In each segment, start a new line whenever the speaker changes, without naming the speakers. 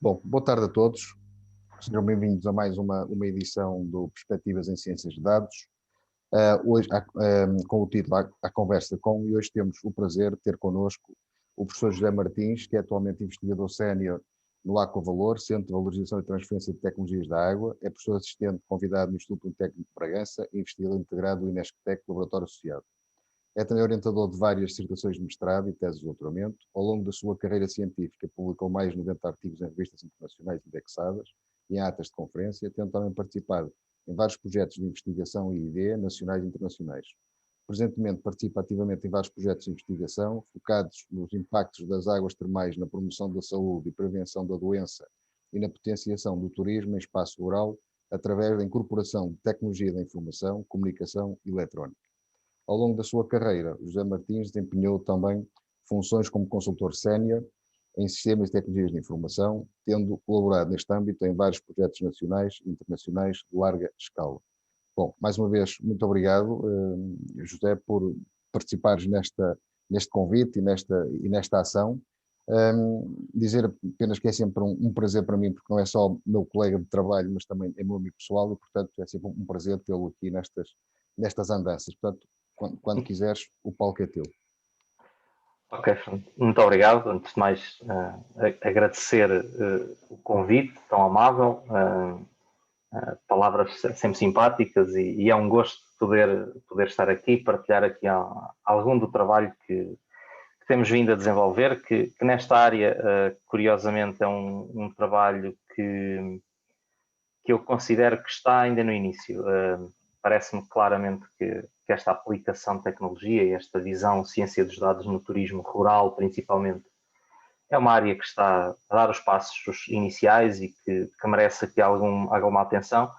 Bom, boa tarde a todos. Sejam bem-vindos a mais uma edição do Perspectivas em Ciências de Dados. Hoje, com o título A Conversa Com, e hoje temos o prazer de ter connosco o professor José Martins, que é atualmente investigador sénior no Aquavalor, Centro de Valorização e Transferência de Tecnologias da Água, é professor assistente convidado no Instituto Politécnico de Bragança e investigador integrado do INESCTEC, Laboratório Associado. É também orientador de várias dissertações de mestrado e teses de doutoramento. Ao longo da sua carreira científica, publicou mais de 90 artigos em revistas internacionais indexadas e em atas de conferência, tendo também participado em vários projetos de investigação e ideia, nacionais e internacionais. Presentemente participa ativamente em vários projetos de investigação, focados nos impactos das águas termais na promoção da saúde e prevenção da doença e na potenciação do turismo em espaço rural, através da incorporação de tecnologia da informação, comunicação e eletrónica. Ao longo da sua carreira, José Martins desempenhou também funções como consultor sénior em sistemas e tecnologias de informação, tendo colaborado neste âmbito em vários projetos nacionais e internacionais de larga escala. Bom, mais uma vez, muito obrigado, José, por participares neste convite e nesta ação. Dizer apenas que é sempre um prazer para mim, porque não é só meu colega de trabalho, mas também é meu amigo pessoal, e portanto é sempre um prazer tê-lo aqui nestas andanças. Portanto, quando quiseres, o palco é teu.
Ok, muito obrigado. Antes de mais, agradecer o convite tão amável, palavras sempre simpáticas e é um gosto poder estar aqui, partilhar aqui algum do trabalho que temos vindo a desenvolver, que nesta área, curiosamente, é um trabalho que eu considero que está ainda no início. Parece-me claramente que esta aplicação de tecnologia e esta visão ciência dos dados no turismo rural, principalmente, é uma área que está a dar os passos iniciais e que merece aqui alguma atenção.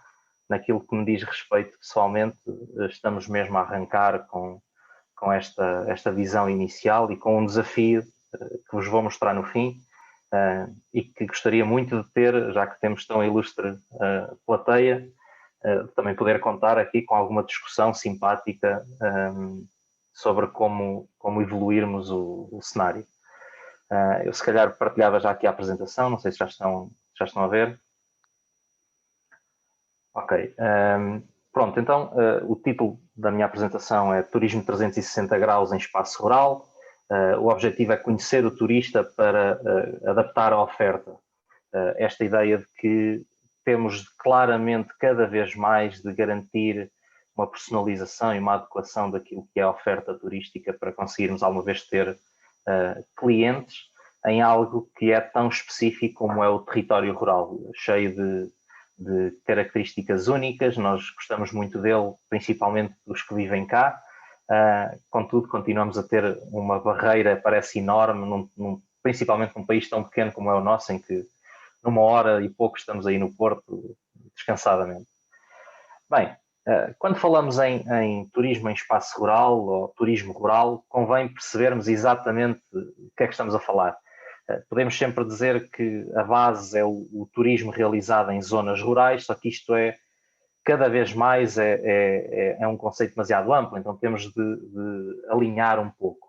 Naquilo que me diz respeito pessoalmente, estamos mesmo a arrancar com esta visão inicial e com um desafio que vos vou mostrar no fim e que gostaria muito de ter, já que temos tão ilustre plateia, também poder contar aqui com alguma discussão simpática sobre como evoluirmos o cenário. Eu se calhar partilhava já aqui a apresentação, não sei se já estão a ver. Ok. Pronto, então o título da minha apresentação é Turismo 360 graus em espaço rural. O objetivo é conhecer o turista para adaptar a oferta. Esta ideia de que temos claramente cada vez mais de garantir uma personalização e uma adequação daquilo que é a oferta turística para conseguirmos alguma vez ter clientes em algo que é tão específico como é o território rural, cheio de características únicas. Nós gostamos muito dele, principalmente dos que vivem cá. Contudo, continuamos a ter uma barreira, parece enorme, principalmente num país tão pequeno como é o nosso, em que numa hora e pouco estamos aí no Porto, descansadamente. Bem, quando falamos em turismo em espaço rural ou turismo rural, convém percebermos exatamente o que é que estamos a falar. Podemos sempre dizer que a base é o turismo realizado em zonas rurais, só que isto cada vez mais é um conceito demasiado amplo, então temos de alinhar um pouco.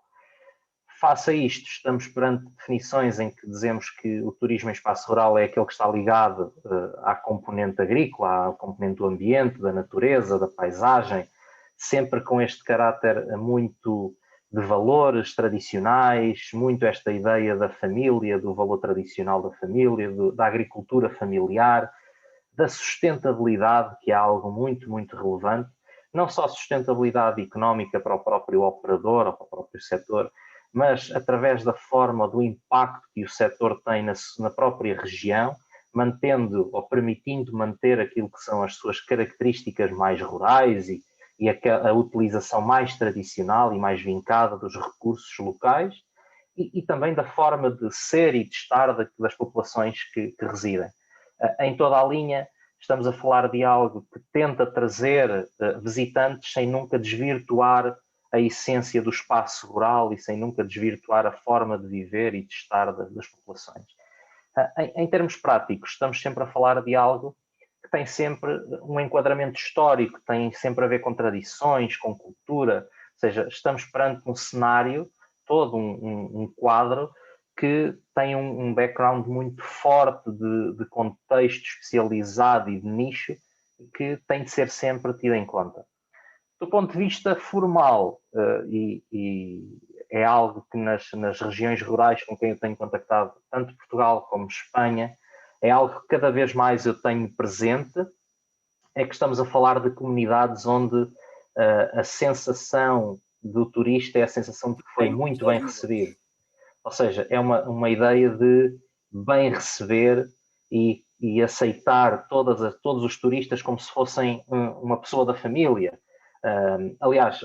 Face a isto, estamos perante definições em que dizemos que o turismo em espaço rural é aquele que está ligado à componente agrícola, à componente do ambiente, da natureza, da paisagem, sempre com este caráter muito de valores tradicionais, muito esta ideia da família, do valor tradicional da família, da agricultura familiar, da sustentabilidade, que é algo muito, muito relevante, não só sustentabilidade económica para o próprio operador ou para o próprio setor, mas através da forma, do impacto que o setor tem na própria região, mantendo ou permitindo manter aquilo que são as suas características mais rurais e a utilização mais tradicional e mais vincada dos recursos locais e também da forma de ser e de estar das populações que residem. Em toda a linha, estamos a falar de algo que tenta trazer visitantes sem nunca desvirtuar a essência do espaço rural e sem nunca desvirtuar a forma de viver e de estar das populações. Em termos práticos, estamos sempre a falar de algo que tem sempre um enquadramento histórico, tem sempre a ver com tradições, com cultura, ou seja, estamos perante um cenário, todo um quadro que tem um background muito forte de contexto especializado e de nicho que tem de ser sempre tido em conta. Do ponto de vista formal, e é algo que nas regiões rurais com quem eu tenho contactado, tanto Portugal como Espanha, é algo que cada vez mais eu tenho presente, é que estamos a falar de comunidades onde a sensação do turista é a sensação de que foi muito bem recebido. Ou seja, é uma ideia de bem receber e aceitar todos os turistas como se fossem uma pessoa da família. Aliás,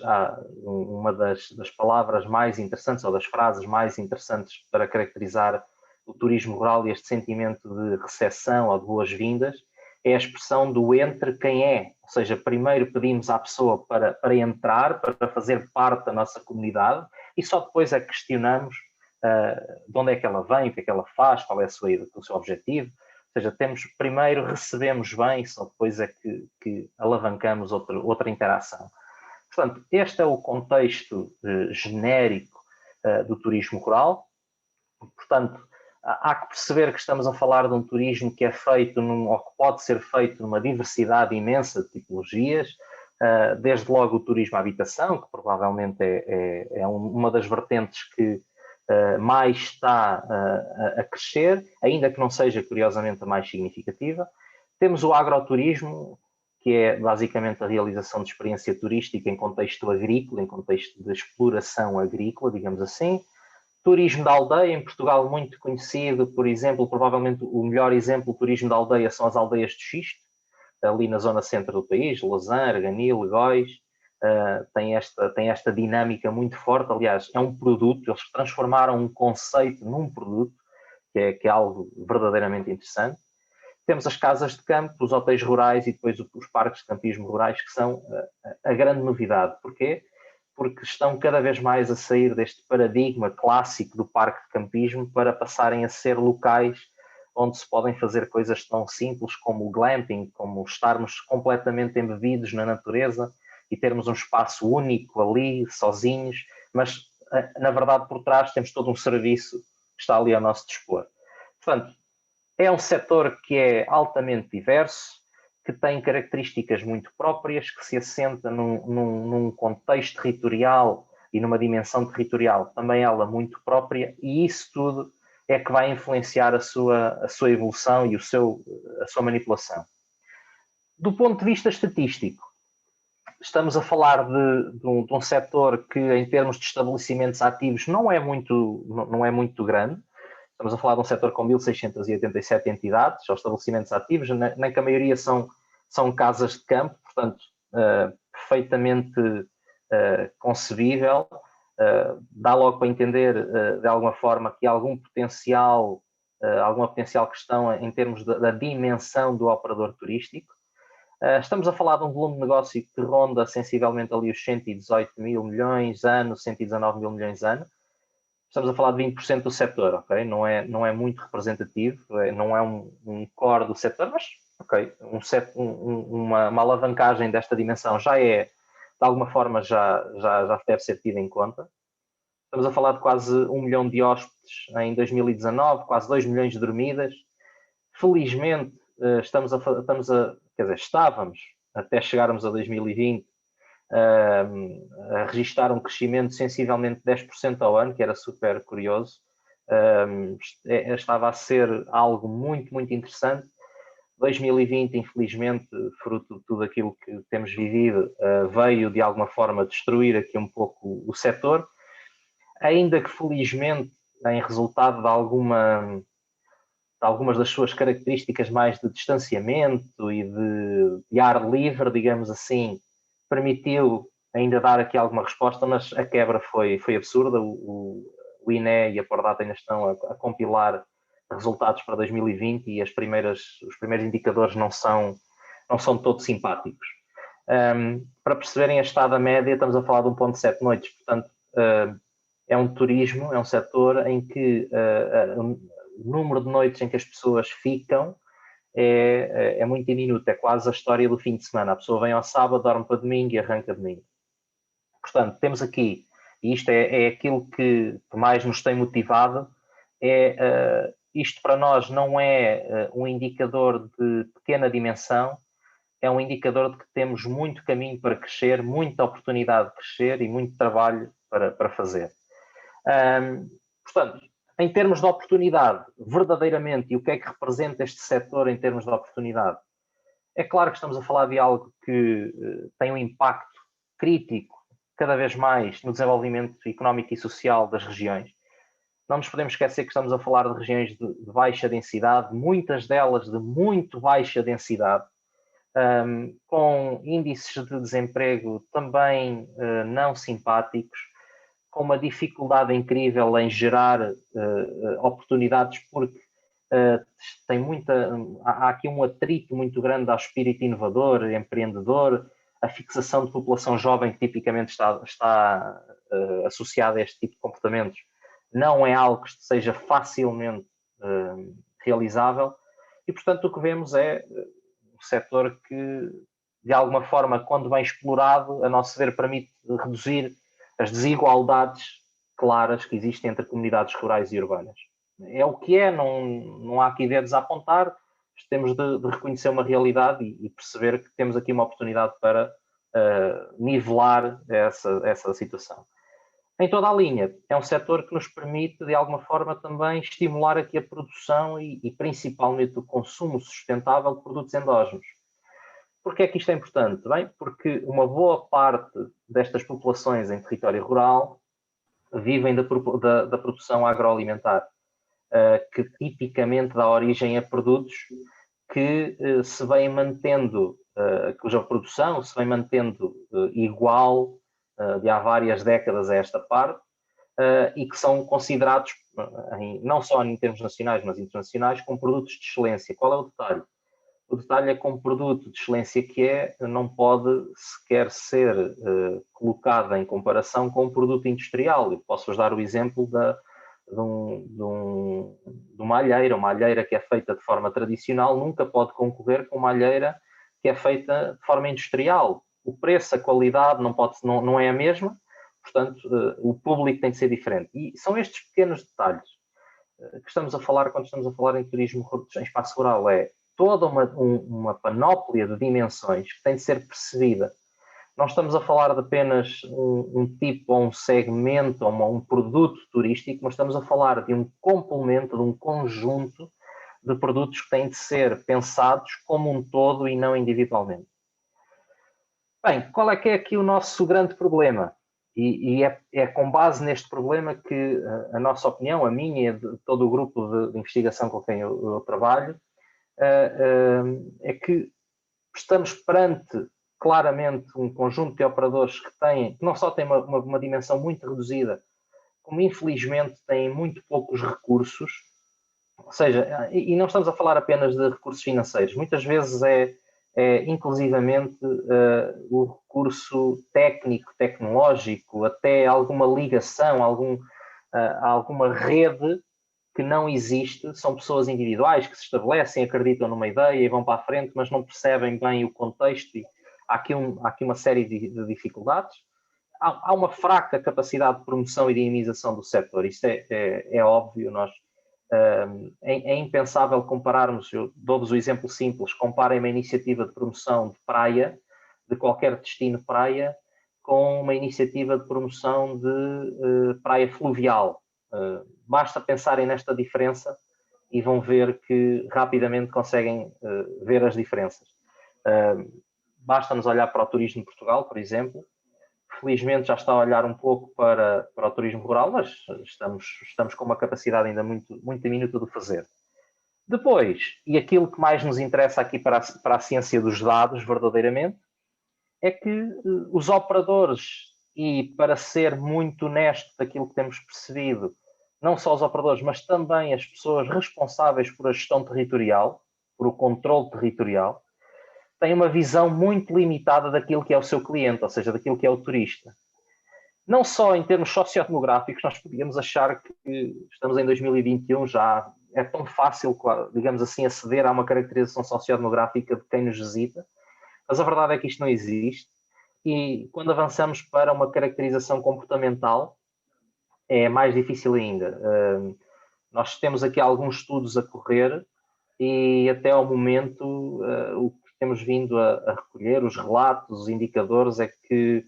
uma das palavras mais interessantes, ou das frases mais interessantes para caracterizar o turismo rural e este sentimento de recepção ou de boas-vindas, é a expressão do entre quem é. Ou seja, primeiro pedimos à pessoa para entrar, para fazer parte da nossa comunidade, e só depois é que questionamos de onde é que ela vem, o que é que ela faz, qual é o seu objetivo. Ou seja, primeiro recebemos bem, só depois é que alavancamos outra interação. Portanto, este é o contexto genérico do turismo rural. Portanto, há que perceber que estamos a falar de um turismo que é feito, ou que pode ser feito numa diversidade imensa de tipologias, desde logo o turismo à habitação, que provavelmente é uma das vertentes que mais está a crescer, ainda que não seja, curiosamente, a mais significativa. Temos o agroturismo, que é basicamente a realização de experiência turística em contexto agrícola, em contexto de exploração agrícola, digamos assim. Turismo da aldeia, em Portugal muito conhecido, por exemplo, provavelmente o melhor exemplo de turismo da aldeia são as aldeias de xisto, ali na zona centro do país, Lausanne, Arganil, Góis. Tem esta dinâmica muito forte. Aliás, é um produto, eles transformaram um conceito num produto, que é algo verdadeiramente interessante. Temos as casas de campo, os hotéis rurais e depois os parques de campismo rurais, que são a grande novidade. Porquê? Porque estão cada vez mais a sair deste paradigma clássico do parque de campismo para passarem a ser locais onde se podem fazer coisas tão simples como o glamping, como estarmos completamente embebidos na natureza e termos um espaço único ali, sozinhos, mas na verdade por trás temos todo um serviço que está ali ao nosso dispor. Portanto, é um setor que é altamente diverso, que tem características muito próprias, que se assenta num contexto territorial e numa dimensão territorial também ela muito própria, e isso tudo é que vai influenciar a sua evolução e a sua manipulação. Do ponto de vista estatístico, estamos a falar de um setor que, em termos de estabelecimentos ativos, não é muito grande. Estamos a falar de um setor com 1.687 entidades ou estabelecimentos ativos, nem que a maioria são casas de campo, portanto, perfeitamente concebível. Dá logo para entender, de alguma forma, que há alguma potencial questão em termos da dimensão do operador turístico. Estamos a falar de um volume de negócio que ronda sensivelmente ali os 118 mil milhões ano, 119 mil milhões ano. Estamos a falar de 20% do setor, ok? Não é muito representativo, não é um core do setor, mas, ok, uma alavancagem desta dimensão já é, de alguma forma, já deve ser tida em conta. Estamos a falar de quase 1 milhão de hóspedes em 2019, quase 2 milhões de dormidas. Felizmente, estávamos, até chegarmos a 2020, a registrar um crescimento sensivelmente de 10% ao ano, que era super curioso. Estava a ser algo muito, muito interessante. 2020, infelizmente, fruto de tudo aquilo que temos vivido, veio de alguma forma destruir aqui um pouco o setor, ainda que felizmente, em resultado de algumas das suas características mais de distanciamento e de ar livre, digamos assim, permitiu ainda dar aqui alguma resposta, mas a quebra foi absurda. O INE e a Pordata ainda estão a compilar resultados para 2020 e os primeiros indicadores não são todos simpáticos. Para perceberem a estada média, estamos a falar de 1,7 noites, portanto, é um turismo, é um setor em que o número de noites em que as pessoas ficam é muito diminuto, é quase a história do fim de semana. A pessoa vem ao sábado, dorme para domingo e arranca domingo. Portanto, temos aqui, e isto é aquilo que mais nos tem motivado isto para nós não é um indicador de pequena dimensão, é um indicador de que temos muito caminho para crescer, muita oportunidade de crescer e muito trabalho para fazer. Portanto, em termos de oportunidade, verdadeiramente, e o que é que representa este setor em termos de oportunidade? É claro que estamos a falar de algo que tem um impacto crítico, cada vez mais, no desenvolvimento económico e social das regiões. Não nos podemos esquecer que estamos a falar de regiões de baixa densidade, muitas delas de muito baixa densidade, com índices de desemprego também não simpáticos, com uma dificuldade incrível em gerar oportunidades, porque há aqui um atrito muito grande ao espírito inovador, empreendedor, a fixação de população jovem que tipicamente está associada a este tipo de comportamentos não é algo que seja facilmente realizável e, portanto, o que vemos é um setor que, de alguma forma, quando bem explorado, a nosso ver, permite reduzir as desigualdades claras que existem entre comunidades rurais e urbanas. É o que é, não há aqui dedos a apontar, temos de reconhecer uma realidade e perceber que temos aqui uma oportunidade para nivelar essa situação. Em toda a linha, é um setor que nos permite, de alguma forma, também estimular aqui a produção e principalmente o consumo sustentável de produtos endógenos. Porquê é que isto é importante? Bem, porque uma boa parte destas populações em território rural vivem da produção agroalimentar, que tipicamente dá origem a produtos que se vem mantendo, cuja produção se vem mantendo igual de há várias décadas a esta parte, e que são considerados, não só em termos nacionais, mas internacionais, como produtos de excelência. Qual é o detalhe? O detalhe é que um produto de excelência que não pode sequer ser colocado em comparação com um produto industrial. Eu posso-vos dar o exemplo de uma alheira. Uma alheira que é feita de forma tradicional nunca pode concorrer com uma alheira que é feita de forma industrial. O preço, a qualidade não é a mesma, portanto, o público tem de ser diferente. E são estes pequenos detalhes que estamos a falar quando estamos a falar em turismo em espaço rural. É toda uma panóplia de dimensões que tem de ser percebida. Não estamos a falar de apenas um tipo ou um segmento ou um produto turístico, mas estamos a falar de um complemento, de um conjunto de produtos que têm de ser pensados como um todo e não individualmente. Bem, qual é que é aqui o nosso grande problema? E é com base neste problema que a nossa opinião, a minha e de todo o grupo de investigação com quem eu trabalho, é que estamos perante claramente um conjunto de operadores que não só têm uma dimensão muito reduzida, como infelizmente têm muito poucos recursos, ou seja, e não estamos a falar apenas de recursos financeiros, muitas vezes é inclusivamente o recurso técnico, tecnológico, até alguma ligação, alguma rede que não existe. São pessoas individuais que se estabelecem, acreditam numa ideia e vão para a frente, mas não percebem bem o contexto e há aqui uma série de dificuldades. Há uma fraca capacidade de promoção e dinamização do setor, isso é óbvio. É impensável compararmos, eu dou-vos o exemplo simples, comparem uma iniciativa de promoção de praia, de qualquer destino praia, com uma iniciativa de promoção de praia fluvial. Basta pensarem nesta diferença e vão ver que rapidamente conseguem ver as diferenças. Basta-nos olhar para o turismo de Portugal, por exemplo. Felizmente já está a olhar um pouco para o turismo rural, mas estamos com uma capacidade ainda muito diminuta de fazer. Depois, e aquilo que mais nos interessa aqui para a ciência dos dados, verdadeiramente, é que os operadores, e para ser muito honesto daquilo que temos percebido, não só os operadores, mas também as pessoas responsáveis por a gestão territorial, por o controle territorial, têm uma visão muito limitada daquilo que é o seu cliente, ou seja, daquilo que é o turista. Não só em termos sociodemográficos, nós podíamos achar que estamos em 2021, já é tão fácil, digamos assim, aceder a uma caracterização sociodemográfica de quem nos visita, mas a verdade é que isto não existe. E quando avançamos para uma caracterização comportamental, é mais difícil ainda. Nós temos aqui alguns estudos a correr e até ao momento o que temos vindo a recolher, os relatos, os indicadores, é que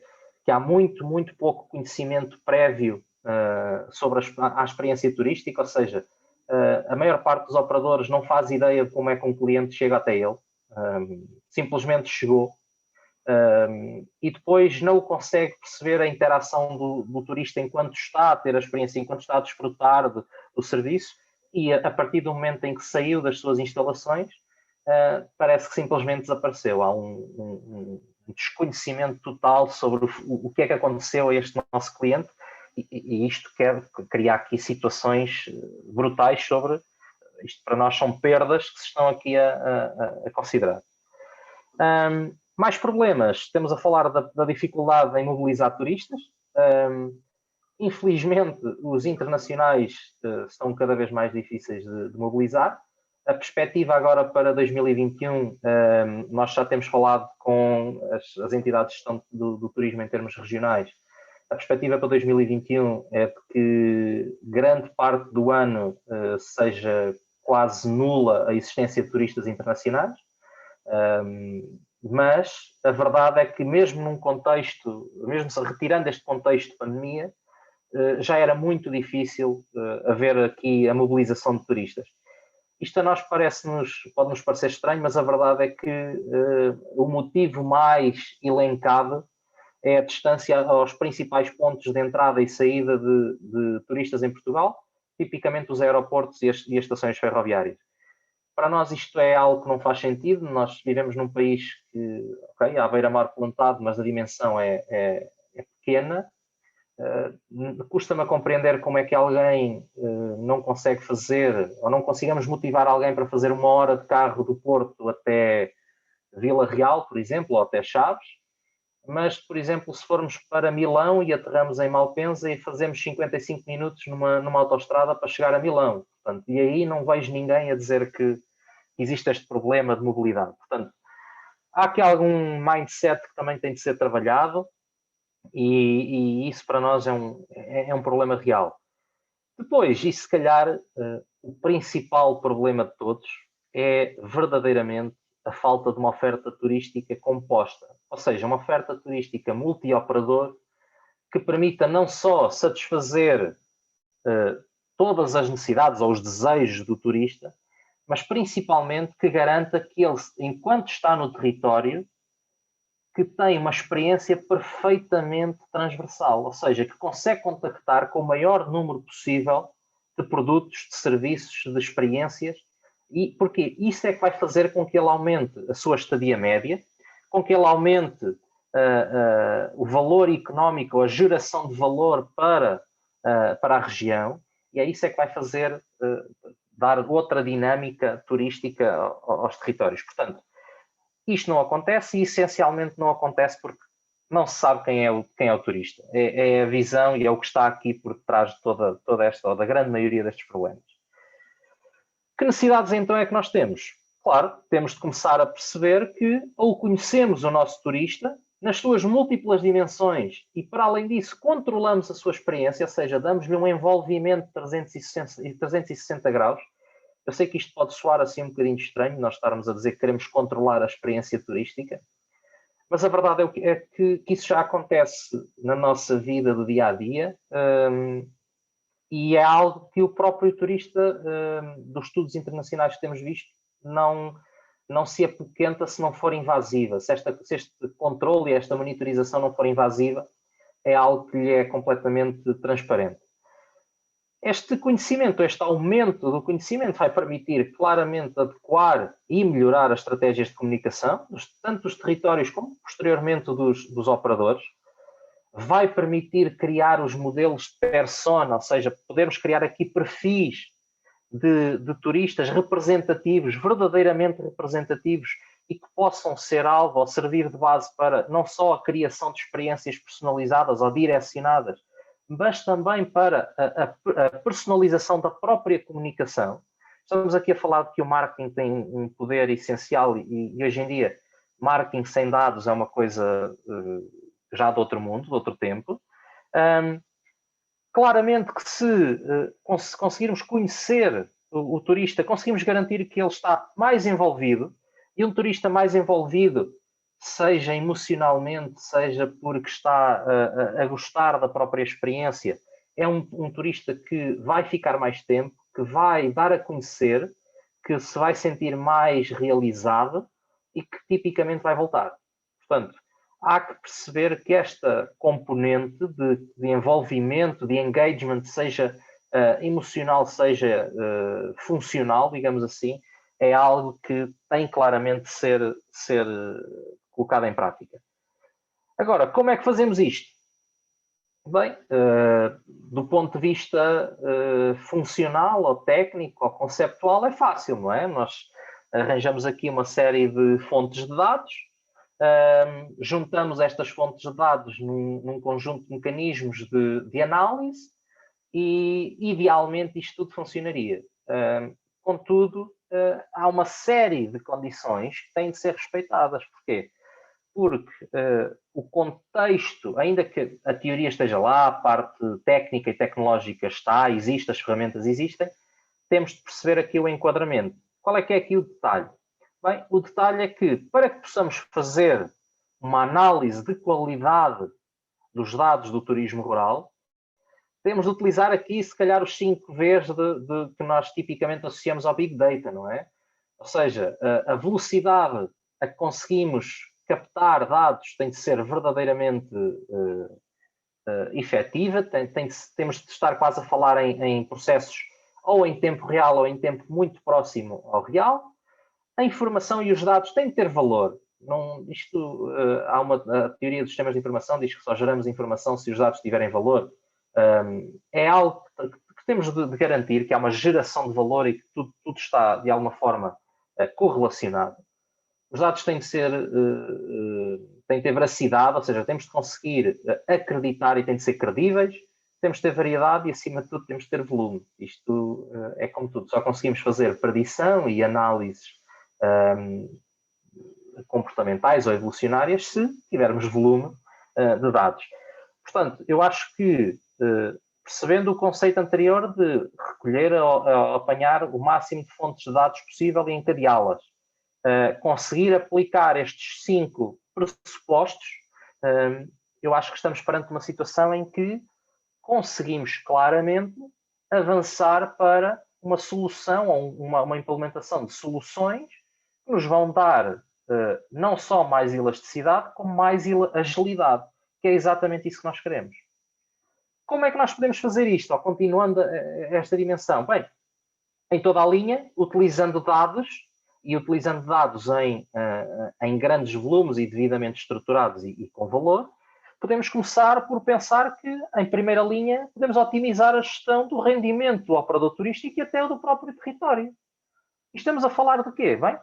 há muito, muito pouco conhecimento prévio sobre a experiência turística, ou seja, a maior parte dos operadores não faz ideia de como é que um cliente chega até ele, simplesmente chegou, e depois não consegue perceber a interação do turista enquanto está a ter a experiência, enquanto está a desfrutar do serviço, e a partir do momento em que saiu das suas instalações, parece que simplesmente desapareceu. Há um desconhecimento total sobre o que é que aconteceu a este nosso cliente, e isto quer criar aqui situações brutais sobre isto. Para nós são perdas que se estão aqui a considerar. Mais problemas, temos a falar da dificuldade em mobilizar turistas. Infelizmente, os internacionais são cada vez mais difíceis de mobilizar. A perspectiva agora para 2021, nós já temos falado com as entidades de gestão do turismo em termos regionais. A perspectiva para 2021 é de que grande parte do ano seja quase nula a existência de turistas internacionais. Mas a verdade é que mesmo num contexto, mesmo se retirando este contexto de pandemia, já era muito difícil haver aqui a mobilização de turistas. Isto a nós pode-nos parecer estranho, mas a verdade é que o motivo mais elencado é a distância aos principais pontos de entrada e saída de turistas em Portugal, tipicamente os aeroportos e as estações ferroviárias. Para nós isto é algo que não faz sentido. Nós vivemos num país que, ok, há beira-mar plantado, mas a dimensão é pequena. Custa-me a compreender como é que alguém não consegue fazer, ou não consigamos motivar alguém para fazer 1 hora de carro do Porto até Vila Real, por exemplo, ou até Chaves, mas, por exemplo, se formos para Milão e aterramos em Malpensa e fazemos 55 minutos numa autoestrada para chegar a Milão. Portanto, e aí não vejo ninguém a dizer que existe este problema de mobilidade. Portanto, há aqui algum mindset que também tem de ser trabalhado, e isso para nós é um problema real. Depois, e se calhar o principal problema de todos é verdadeiramente a falta de uma oferta turística composta, ou seja, uma oferta turística multi-operador que permita não só satisfazer todas as necessidades ou os desejos do turista, mas principalmente que garanta que ele, enquanto está no território, que tem uma experiência perfeitamente transversal, ou seja, que consegue contactar com o maior número possível de produtos, de serviços, de experiências, e porque isso é que vai fazer com que ele aumente a sua estadia média, com que ele aumente o valor económico, a geração de valor para a região, e é isso é que vai fazer dar outra dinâmica turística aos territórios. Portanto, isto não acontece, e essencialmente não acontece porque não se sabe quem é o turista. É a visão e é o que está aqui por trás de toda esta, ou da grande maioria destes problemas. Que necessidades então é que nós temos? Claro, temos de começar a perceber que ou conhecemos o nosso turista nas suas múltiplas dimensões e, para além disso, controlamos a sua experiência, ou seja, damos-lhe um envolvimento de 360 graus. Eu sei que isto pode soar assim um bocadinho estranho, nós estarmos a dizer que queremos controlar a experiência turística, mas a verdade é que isso já acontece na nossa vida do dia-a-dia, e é algo que o próprio turista, dos estudos internacionais que temos visto, não se apoquenta se não for invasiva. Se este controle e esta monitorização não for invasiva, é algo que lhe é completamente transparente. Este conhecimento, este aumento do conhecimento vai permitir claramente adequar e melhorar as estratégias de comunicação, tanto dos territórios como posteriormente dos operadores. Vai permitir criar os modelos de persona, ou seja, podermos criar aqui perfis de turistas representativos, verdadeiramente representativos, e que possam ser alvo ou servir de base para não só a criação de experiências personalizadas ou direcionadas, mas também para a personalização da própria comunicação. Estamos aqui a falar de que o marketing tem um poder essencial, e hoje em dia marketing sem dados é uma coisa já de outro mundo, de outro tempo. Claramente que se conseguirmos conhecer o turista, conseguimos garantir que ele está mais envolvido, e um turista mais envolvido, seja emocionalmente, seja porque está a gostar da própria experiência, é um turista que vai ficar mais tempo, que vai dar a conhecer, que se vai sentir mais realizado e que tipicamente vai voltar. Portanto, há que perceber que esta componente de envolvimento, de engagement, seja emocional, seja funcional, digamos assim, é algo que tem claramente de ser colocado em prática. Agora, como é que fazemos isto? Bem, do ponto de vista funcional, ou técnico, ou conceptual, é fácil, não é? Nós arranjamos aqui uma série de fontes de dados, juntamos estas fontes de dados num conjunto de mecanismos de análise e, idealmente, isto tudo funcionaria. Contudo, há uma série de condições que têm de ser respeitadas. Porquê? Porque o contexto, ainda que a teoria esteja lá, a parte técnica e tecnológica está, existe, as ferramentas existem, temos de perceber aqui o enquadramento. Qual é que é aqui o detalhe? Bem, o detalhe é que, para que possamos fazer uma análise de qualidade dos dados do turismo rural, temos de utilizar aqui, se calhar, os 5 Vs que nós tipicamente associamos ao Big Data, não é? Ou seja, a velocidade a que conseguimos captar dados tem de ser verdadeiramente efetiva, temos de estar quase a falar em processos ou em tempo real ou em tempo muito próximo ao real. A informação e os dados têm de ter valor. Não, a teoria dos sistemas de informação diz que só geramos informação se os dados tiverem valor. É algo que temos de garantir, que há uma geração de valor e que tudo está, de alguma forma, correlacionado. Os dados têm de ter veracidade, ou seja, temos de conseguir acreditar e têm de ser credíveis, temos de ter variedade e, acima de tudo, temos de ter volume. Isto é como tudo, só conseguimos fazer predição e análises comportamentais ou evolucionárias se tivermos volume de dados. Portanto, eu acho que, percebendo o conceito anterior de recolher ou apanhar o máximo de fontes de dados possível e encadeá-las, conseguir aplicar estes 5 pressupostos, eu acho que estamos perante uma situação em que conseguimos claramente avançar para uma solução ou uma implementação de soluções que nos vão dar não só mais elasticidade, como mais agilidade, que é exatamente isso que nós queremos. Como é que nós podemos fazer isto, ou continuando esta dimensão? Bem, em toda a linha, utilizando dados em grandes volumes e devidamente estruturados e com valor, podemos começar por pensar que, em primeira linha, podemos otimizar a gestão do rendimento do operador turístico e até do próprio território. E estamos a falar de quê? Bem,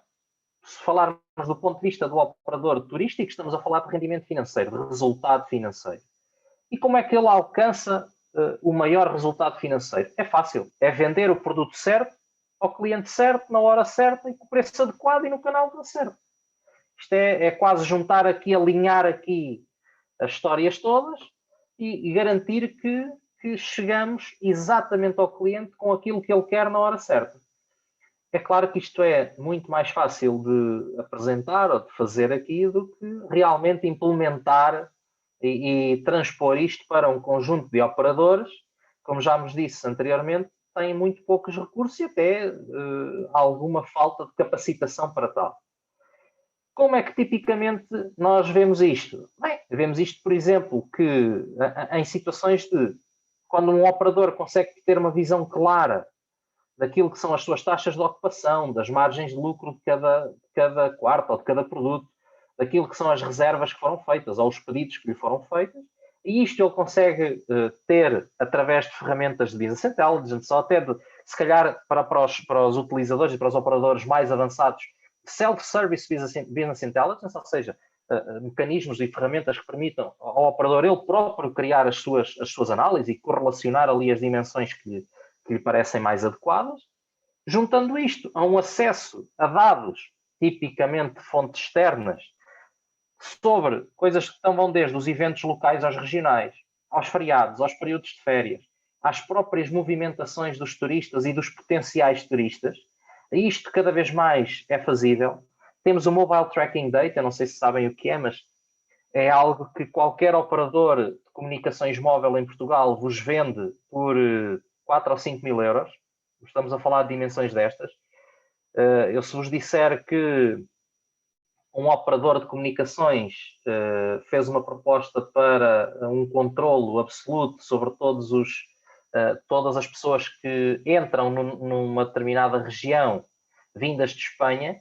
se falarmos do ponto de vista do operador turístico, estamos a falar de rendimento financeiro, de resultado financeiro. E como é que ele alcança o maior resultado financeiro? É fácil, é vender o produto certo ao cliente certo, na hora certa e com o preço adequado e no canal certo. Isto é quase juntar aqui, alinhar aqui as histórias todas e garantir que chegamos exatamente ao cliente com aquilo que ele quer na hora certa. É claro que isto é muito mais fácil de apresentar ou de fazer aqui do que realmente implementar e transpor isto para um conjunto de operadores, como já vos disse anteriormente, têm muito poucos recursos e até alguma falta de capacitação para tal. Como é que tipicamente nós vemos isto? Bem, vemos isto, por exemplo, que em situações de quando um operador consegue ter uma visão clara daquilo que são as suas taxas de ocupação, das margens de lucro de cada quarto ou de cada produto, daquilo que são as reservas que foram feitas ou os pedidos que lhe foram feitos, e isto ele consegue ter através de ferramentas de business intelligence, ou até se calhar para os utilizadores e para os operadores mais avançados, self-service business intelligence, ou seja, mecanismos e ferramentas que permitam ao operador ele próprio criar as suas análises e correlacionar ali as dimensões que lhe parecem mais adequadas, juntando isto a um acesso a dados, tipicamente de fontes externas, sobre coisas que vão desde os eventos locais aos regionais, aos feriados, aos períodos de férias, às próprias movimentações dos turistas e dos potenciais turistas. Isto cada vez mais é fazível. Temos o Mobile Tracking Data, não sei se sabem o que é, mas é algo que qualquer operador de comunicações móvel em Portugal vos vende por 4 ou 5 mil euros. Estamos a falar de dimensões destas. Eu se vos disser que um operador de comunicações fez uma proposta para um controlo absoluto sobre todas as pessoas que entram numa determinada região vindas de Espanha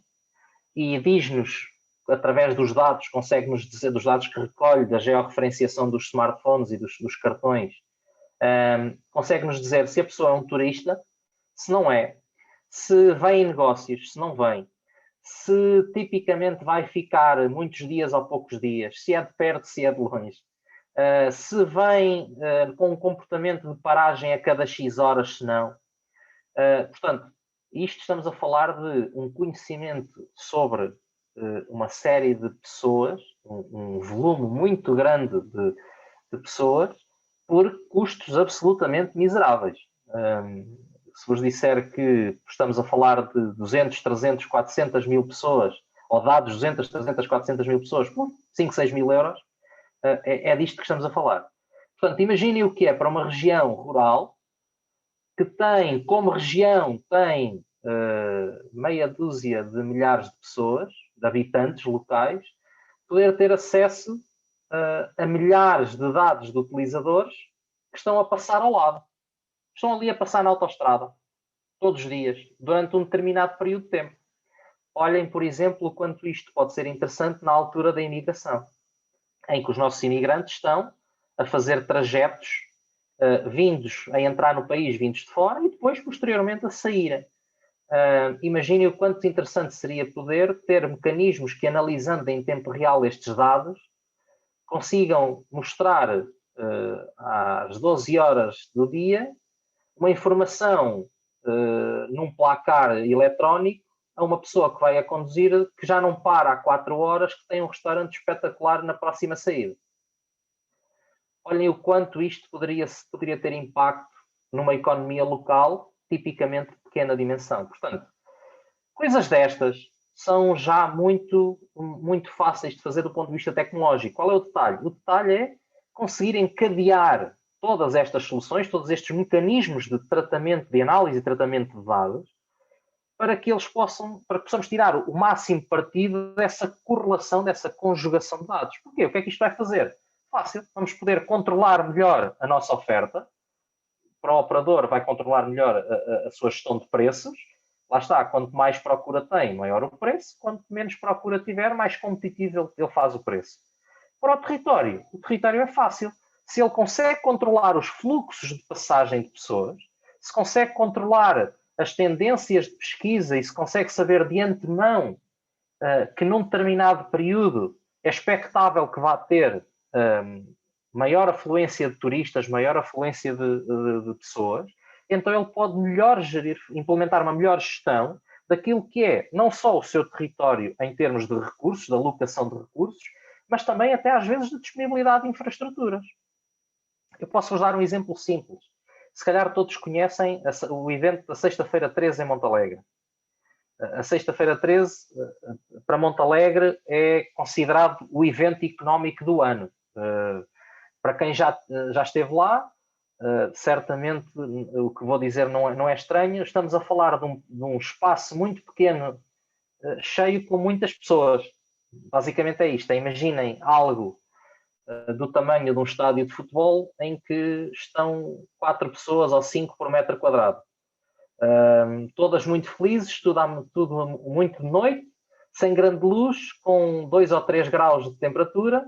e diz-nos, através dos dados, consegue-nos dizer, dos dados que recolhe da georreferenciação dos smartphones e dos cartões, consegue-nos dizer se a pessoa é um turista, se não é, se vem em negócios, se não vem, se tipicamente vai ficar muitos dias ou poucos dias, se é de perto, se é de longe, se vem com um comportamento de paragem a cada X horas, se não. Portanto, isto estamos a falar de um conhecimento sobre uma série de pessoas, um volume muito grande de pessoas, por custos absolutamente miseráveis. Se vos disser que estamos a falar de 200, 300, 400 mil pessoas, ou dados 200, 300, 400 mil pessoas por 5, 6 mil euros, é disto que estamos a falar. Portanto, imaginem o que é para uma região rural que tem, como região, tem meia dúzia de milhares de pessoas, de habitantes locais, poder ter acesso a milhares de dados de utilizadores que estão a passar ao lado. Estão ali a passar na autoestrada, todos os dias, durante um determinado período de tempo. Olhem, por exemplo, o quanto isto pode ser interessante na altura da imigração, em que os nossos imigrantes estão a fazer trajetos vindos a entrar no país, vindos de fora, e depois, posteriormente, a saírem. Imaginem o quanto interessante seria poder ter mecanismos que, analisando em tempo real estes dados, consigam mostrar às 12 horas do dia uma informação num placar eletrónico a uma pessoa que vai a conduzir, que já não para há 4 horas, que tem um restaurante espetacular na próxima saída. Olhem o quanto isto poderia ter impacto numa economia local, tipicamente de pequena dimensão. Portanto, coisas destas são já muito, muito fáceis de fazer do ponto de vista tecnológico. Qual é o detalhe? O detalhe é conseguir encadear todas estas soluções, todos estes mecanismos de tratamento, de análise e tratamento de dados, para que possamos tirar o máximo partido dessa correlação, dessa conjugação de dados. Porquê? O que é que isto vai fazer? Fácil. Vamos poder controlar melhor a nossa oferta. Para o operador vai controlar melhor a sua gestão de preços. Lá está, quanto mais procura tem, maior o preço. Quanto menos procura tiver, mais competitivo ele faz o preço. Para o território é fácil. Se ele consegue controlar os fluxos de passagem de pessoas, se consegue controlar as tendências de pesquisa e se consegue saber de antemão que num determinado período é expectável que vá ter maior afluência de turistas, maior afluência de pessoas, então ele pode melhor gerir, implementar uma melhor gestão daquilo que é não só o seu território em termos de recursos, da alocação de recursos, mas também até às vezes de disponibilidade de infraestruturas. Eu posso-vos dar um exemplo simples. Se calhar todos conhecem o evento da Sexta-feira 13 em Montalegre. A Sexta-feira 13, para Montalegre, é considerado o evento económico do ano. Para quem já esteve lá, certamente o que vou dizer não é estranho. Estamos a falar de um espaço muito pequeno, cheio com muitas pessoas. Basicamente é isto. Imaginem algo do tamanho de um estádio de futebol em que estão 4 pessoas ou 5 por metro quadrado. Todas muito felizes, tudo muito de noite, sem grande luz, com 2 ou 3 graus de temperatura.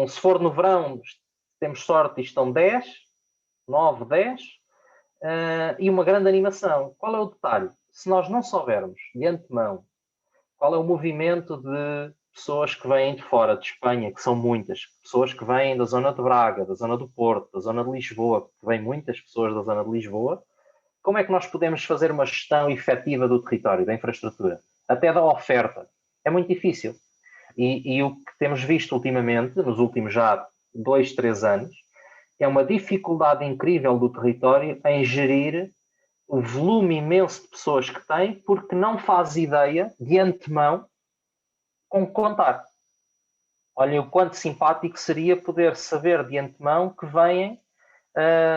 Se for no verão, temos sorte e estão 10, 9, 10, e uma grande animação. Qual é o detalhe? Se nós não soubermos de antemão qual é o movimento de pessoas que vêm de fora de Espanha, que são muitas, pessoas que vêm da zona de Braga, da zona do Porto, da zona de Lisboa, que vêm muitas pessoas da zona de Lisboa, como é que nós podemos fazer uma gestão efetiva do território, da infraestrutura, até da oferta? É muito difícil. E o que temos visto ultimamente, nos últimos já 2, 3 anos, é uma dificuldade incrível do território em gerir o volume imenso de pessoas que tem, porque não faz ideia de antemão com que contar. Olhem o quanto simpático seria poder saber de antemão que vêm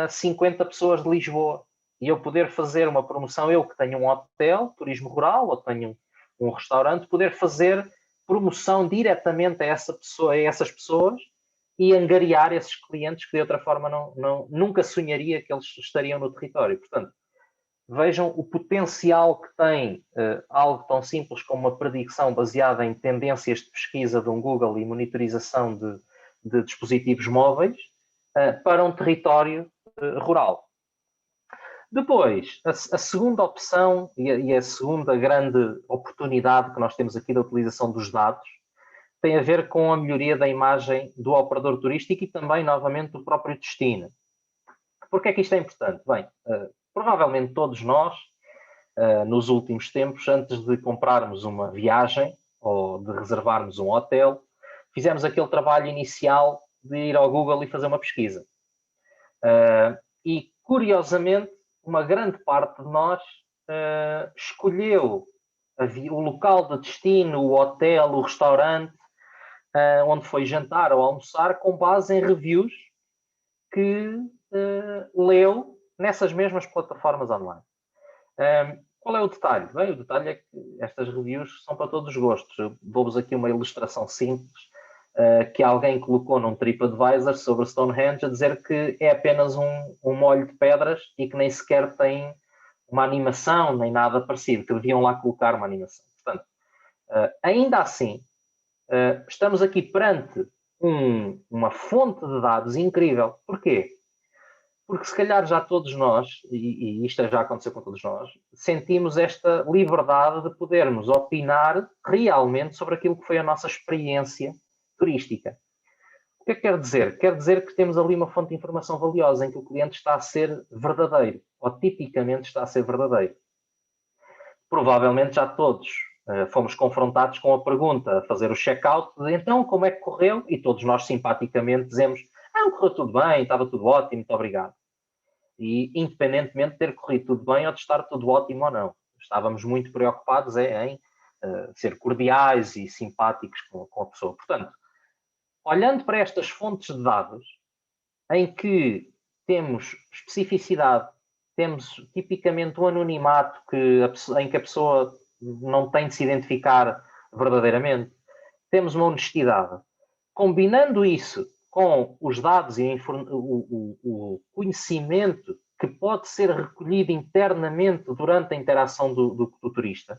50 pessoas de Lisboa e eu poder fazer uma promoção, eu que tenho um hotel, turismo rural, ou tenho um restaurante, poder fazer promoção diretamente a essas pessoas e angariar esses clientes que de outra forma nunca sonharia que eles estariam no território. Portanto, vejam o potencial que tem algo tão simples como uma predicção baseada em tendências de pesquisa de um Google e monitorização de dispositivos móveis para um território rural. Depois, a segunda opção e a segunda grande oportunidade que nós temos aqui da utilização dos dados tem a ver com a melhoria da imagem do operador turístico e também, novamente, do próprio destino. Por que é que isto é importante? Bem, provavelmente todos nós, nos últimos tempos, antes de comprarmos uma viagem ou de reservarmos um hotel, fizemos aquele trabalho inicial de ir ao Google e fazer uma pesquisa. E, curiosamente, uma grande parte de nós escolheu o local de destino, o hotel, o restaurante, onde foi jantar ou almoçar, com base em reviews que leu nessas mesmas plataformas online. Qual é o detalhe? Bem, o detalhe é que estas reviews são para todos os gostos. Eu dou-vos aqui uma ilustração simples que alguém colocou num TripAdvisor sobre Stonehenge a dizer que é apenas um molho de pedras e que nem sequer tem uma animação nem nada parecido, que deviam lá colocar uma animação. Portanto, ainda assim, estamos aqui perante uma fonte de dados incrível. Porquê? Porque se calhar já todos nós, e isto já aconteceu com todos nós, sentimos esta liberdade de podermos opinar realmente sobre aquilo que foi a nossa experiência turística. O que é que quer dizer? Quer dizer que temos ali uma fonte de informação valiosa em que o cliente está a ser verdadeiro, ou tipicamente está a ser verdadeiro. Provavelmente já todos fomos confrontados com a pergunta, a fazer o check-out, de então como é que correu? E todos nós simpaticamente dizemos, correu tudo bem, estava tudo ótimo, muito obrigado. E independentemente de ter corrido tudo bem ou de estar tudo ótimo ou não, estávamos muito preocupados em ser cordiais e simpáticos com a pessoa. Portanto, olhando para estas fontes de dados, em que temos especificidade, temos tipicamente um anonimato em que a pessoa não tem de se identificar verdadeiramente, temos uma honestidade. Combinando isso com os dados e o conhecimento que pode ser recolhido internamente durante a interação do turista,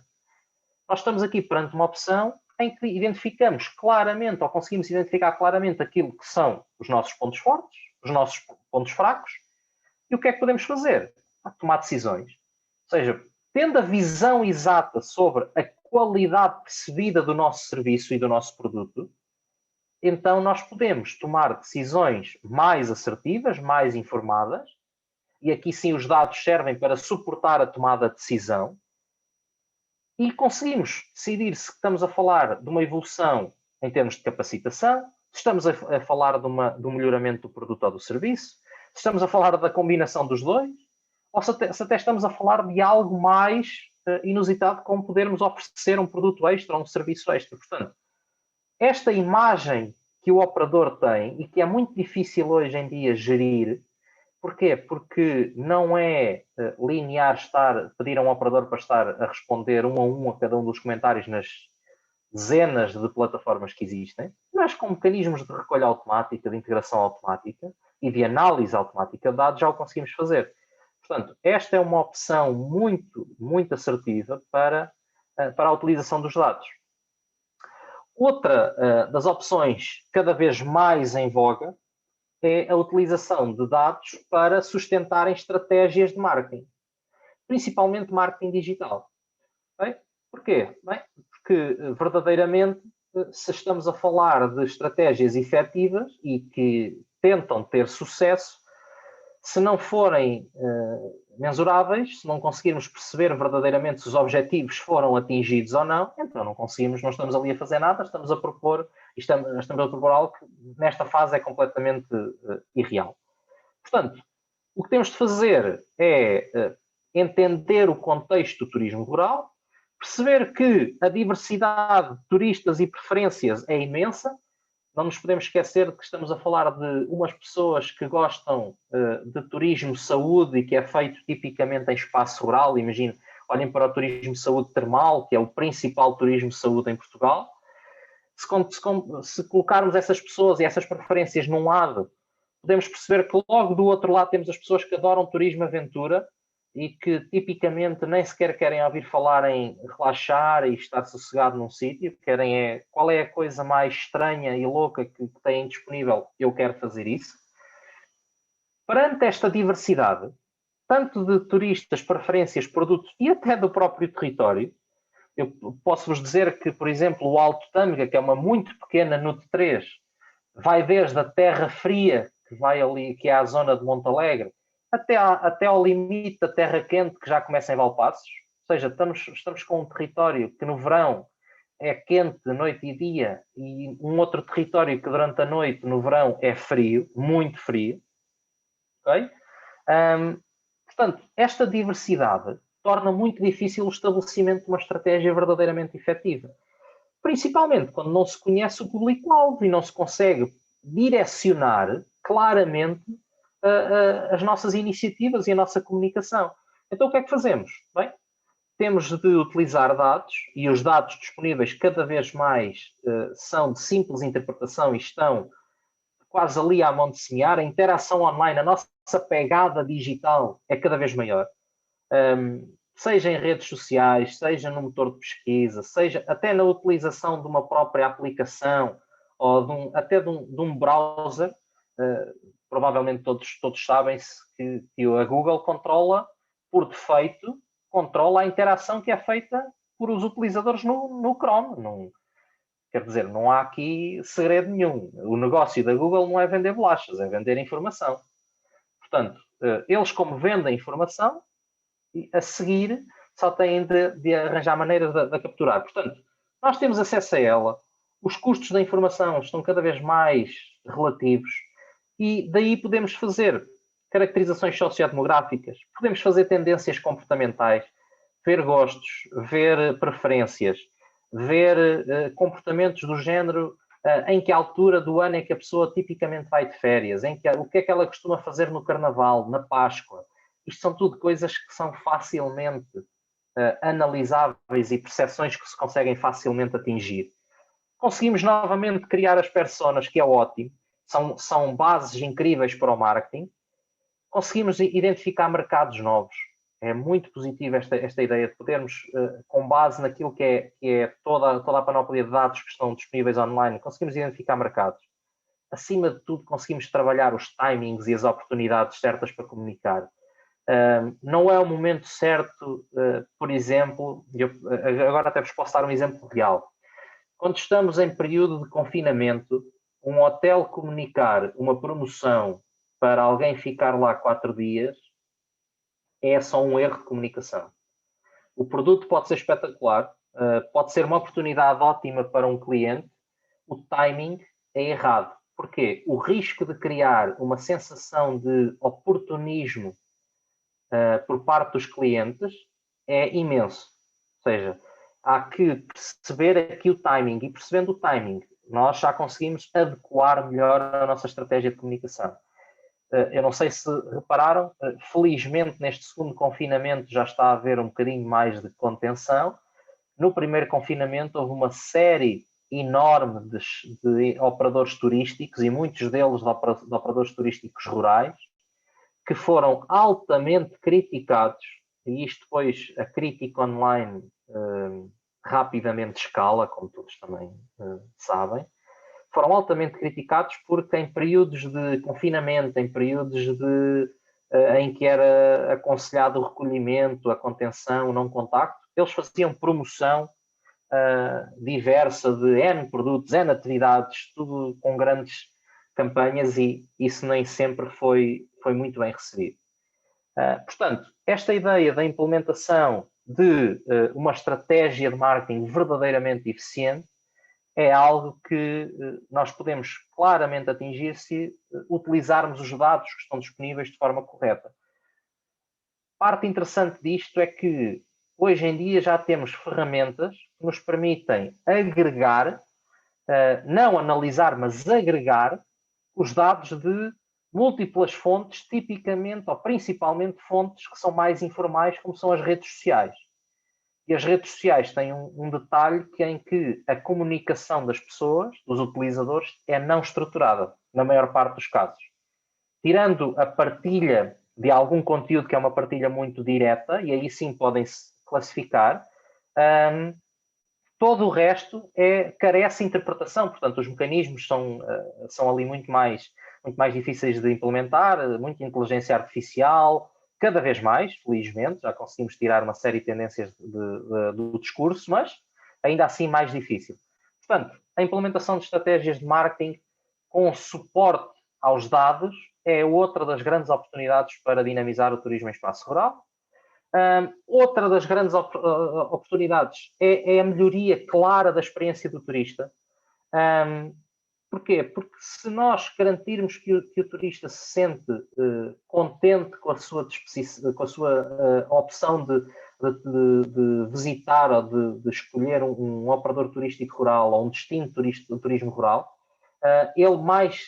nós estamos aqui perante uma opção em que identificamos claramente, ou conseguimos identificar claramente aquilo que são os nossos pontos fortes, os nossos pontos fracos, e o que é que podemos fazer? Tomar decisões. Ou seja, tendo a visão exata sobre a qualidade percebida do nosso serviço e do nosso produto, então nós podemos tomar decisões mais assertivas, mais informadas, e aqui sim os dados servem para suportar a tomada de decisão, e conseguimos decidir se estamos a falar de uma evolução em termos de capacitação, se estamos a falar de um melhoramento do produto ou do serviço, se estamos a falar da combinação dos dois, ou se até estamos a falar de algo mais inusitado, como podermos oferecer um produto extra ou um serviço extra. Portanto, esta imagem que o operador tem e que é muito difícil hoje em dia gerir. Porquê? Porque não é linear pedir a um operador para estar a responder um a cada um dos comentários nas dezenas de plataformas que existem, mas com mecanismos de recolha automática, de integração automática e de análise automática de dados já o conseguimos fazer. Portanto, esta é uma opção muito, muito assertiva para a utilização dos dados. Outra das opções cada vez mais em voga é a utilização de dados para sustentarem estratégias de marketing, principalmente marketing digital. Bem, porquê? Bem, porque verdadeiramente, se estamos a falar de estratégias efetivas e que tentam ter sucesso, se não forem mensuráveis, se não conseguirmos perceber verdadeiramente se os objetivos foram atingidos ou não, então não estamos ali a fazer nada, estamos a propor algo que nesta fase é completamente irreal. Portanto, o que temos de fazer é entender o contexto do turismo rural, perceber que a diversidade de turistas e preferências é imensa. Não nos podemos esquecer de que estamos a falar de umas pessoas que gostam de turismo saúde e que é feito tipicamente em espaço rural. Imagine, olhem para o turismo saúde termal, que é o principal turismo saúde em Portugal. Se colocarmos essas pessoas e essas preferências num lado, podemos perceber que logo do outro lado temos as pessoas que adoram turismo aventura e que tipicamente nem sequer querem ouvir falar em relaxar e estar sossegado num sítio, querem qual é a coisa mais estranha e louca que têm disponível, eu quero fazer isso. Perante esta diversidade, tanto de turistas, preferências, produtos e até do próprio território, eu posso-vos dizer que, por exemplo, o Alto Tâmega, que é uma muito pequena NUT 3, vai desde a Terra Fria, que vai ali, que é a zona de Monte Alegre, até ao limite da Terra Quente, que já começa em Valpaços. Ou seja, estamos com um território que no verão é quente noite e dia, e um outro território que durante a noite, no verão, é frio, muito frio. Okay? Portanto, esta diversidade torna muito difícil o estabelecimento de uma estratégia verdadeiramente efetiva. Principalmente quando não se conhece o público-alvo e não se consegue direcionar claramente as nossas iniciativas e a nossa comunicação. Então, o que é que fazemos? Bem, temos de utilizar dados, e os dados disponíveis cada vez mais são de simples interpretação e estão quase ali à mão de semear. A interação online, a nossa pegada digital é cada vez maior. Seja em redes sociais, seja no motor de pesquisa, seja até na utilização de uma própria aplicação ou até de um browser. Provavelmente todos sabem que a Google controla, por defeito, controla a interação que é feita por os utilizadores no Chrome. Quer dizer, não há aqui segredo nenhum. O negócio da Google não é vender bolachas, é vender informação. Portanto, eles como vendem informação, a seguir só têm de arranjar maneiras de capturar. Portanto, nós temos acesso a ela, os custos da informação estão cada vez mais relativos e daí podemos fazer caracterizações sociodemográficas, podemos fazer tendências comportamentais, ver gostos, ver preferências, ver comportamentos do género em que altura do ano é que a pessoa tipicamente vai de férias, o que é que ela costuma fazer no Carnaval, na Páscoa. Isto são tudo coisas que são facilmente analisáveis e percepções que se conseguem facilmente atingir. Conseguimos novamente criar as personas, que é ótimo, são bases incríveis para o marketing. Conseguimos identificar mercados novos. É muito positiva esta ideia de podermos, com base naquilo que é toda a panóplia de dados que estão disponíveis online, conseguimos identificar mercados. Acima de tudo, conseguimos trabalhar os timings e as oportunidades certas para comunicar. Não é o momento certo, por exemplo, agora até vos posso dar um exemplo real. Quando estamos em período de confinamento, um hotel comunicar uma promoção para alguém ficar lá 4 dias é só um erro de comunicação. O produto pode ser espetacular, pode ser uma oportunidade ótima para um cliente, o timing é errado. Porquê? O risco de criar uma sensação de oportunismo por parte dos clientes é imenso. Ou seja, há que perceber aqui o timing, e percebendo o timing, nós já conseguimos adequar melhor a nossa estratégia de comunicação. Eu não sei se repararam, felizmente neste segundo confinamento já está a haver um bocadinho mais de contenção. No primeiro confinamento houve uma série enorme de operadores turísticos, e muitos deles de operadores turísticos rurais, que foram altamente criticados, e isto depois a crítica online rapidamente escala, como todos também sabem, foram altamente criticados porque em períodos de confinamento, em períodos em que era aconselhado o recolhimento, a contenção, o não contacto, eles faziam promoção diversa de N produtos, N atividades, tudo com grandes campanhas, e isso nem sempre foi muito bem recebido. Portanto, esta ideia da implementação de uma estratégia de marketing verdadeiramente eficiente é algo que nós podemos claramente atingir se utilizarmos os dados que estão disponíveis de forma correta. Parte interessante disto é que hoje em dia já temos ferramentas que nos permitem agregar, não analisar, mas agregar os dados de múltiplas fontes, tipicamente ou principalmente fontes que são mais informais, como são as redes sociais. E as redes sociais têm um detalhe em que a comunicação das pessoas, dos utilizadores, é não estruturada, na maior parte dos casos. Tirando a partilha de algum conteúdo que é uma partilha muito direta, e aí sim podem-se classificar, todo o resto carece de interpretação, portanto os mecanismos são ali muito mais difíceis de implementar, muita inteligência artificial, cada vez mais, felizmente, já conseguimos tirar uma série de tendências do discurso, mas ainda assim mais difícil. Portanto, a implementação de estratégias de marketing com suporte aos dados é outra das grandes oportunidades para dinamizar o turismo em espaço rural. Outra das grandes oportunidades é a melhoria clara da experiência do turista. Porquê? Porque se nós garantirmos que o turista se sente contente com a sua opção de visitar ou de escolher um operador turístico rural ou um destino de turismo rural, ele mais,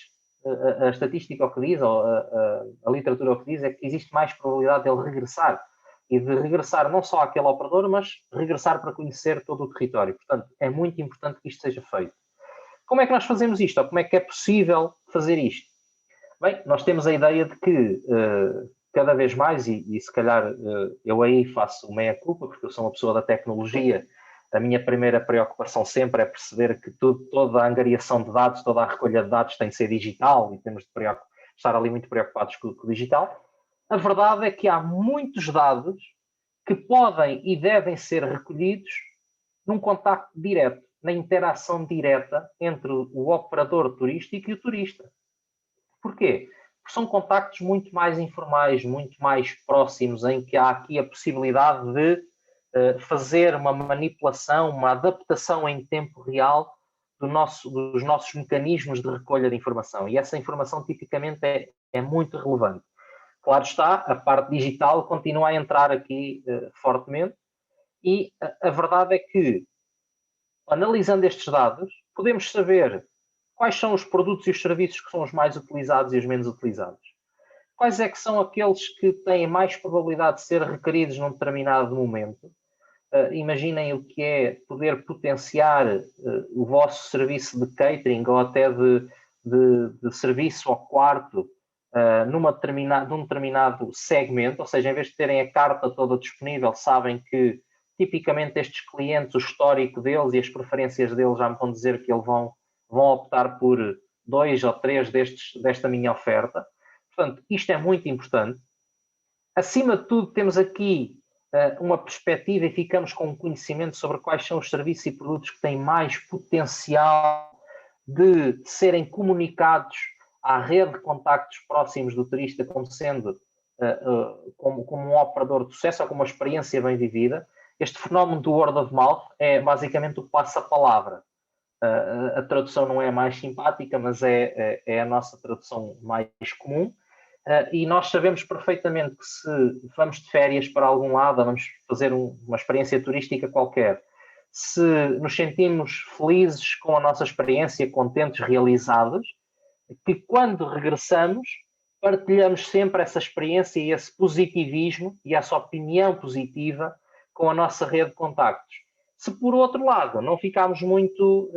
a estatística o que diz, ou a literatura o que diz, é que existe mais probabilidade de ele regressar. E de regressar não só àquele operador, mas regressar para conhecer todo o território. Portanto, é muito importante que isto seja feito. Como é que nós fazemos isto? Ou como é que é possível fazer isto? Bem, nós temos a ideia de que cada vez mais, e se calhar eu aí faço meia-culpa, porque eu sou uma pessoa da tecnologia, a minha primeira preocupação sempre é perceber que toda a angariação de dados, toda a recolha de dados tem de ser digital e temos de estar ali muito preocupados com o digital. A verdade é que há muitos dados que podem e devem ser recolhidos num contacto direto, na interação direta entre o operador turístico e o turista. Porquê? Porque são contactos muito mais informais, muito mais próximos, em que há aqui a possibilidade de fazer uma manipulação, uma adaptação em tempo real dos nossos mecanismos de recolha de informação. E essa informação tipicamente é muito relevante. Claro está, a parte digital continua a entrar aqui fortemente e a verdade é que, analisando estes dados, podemos saber quais são os produtos e os serviços que são os mais utilizados e os menos utilizados. Quais é que são aqueles que têm mais probabilidade de ser requeridos num determinado momento. Imaginem o que é poder potenciar o vosso serviço de catering ou até de serviço ao quarto num determinado segmento, ou seja, em vez de terem a carta toda disponível, sabem que tipicamente estes clientes, o histórico deles e as preferências deles já me vão dizer que eles vão optar por 2 ou 3 desta minha oferta. Portanto, isto é muito importante. Acima de tudo, temos aqui uma perspectiva e ficamos com um conhecimento sobre quais são os serviços e produtos que têm mais potencial de serem comunicados à rede de contactos próximos do turista como sendo como um operador de sucesso ou como uma experiência bem vivida. Este fenómeno do word of mouth é basicamente o passa-palavra. A tradução não é a mais simpática, mas é a nossa tradução mais comum. E nós sabemos perfeitamente que se vamos de férias para algum lado, vamos fazer uma experiência turística qualquer, se nos sentimos felizes com a nossa experiência, contentes, realizados, que quando regressamos, partilhamos sempre essa experiência e esse positivismo e essa opinião positiva com a nossa rede de contactos. Se por outro lado não ficarmos muito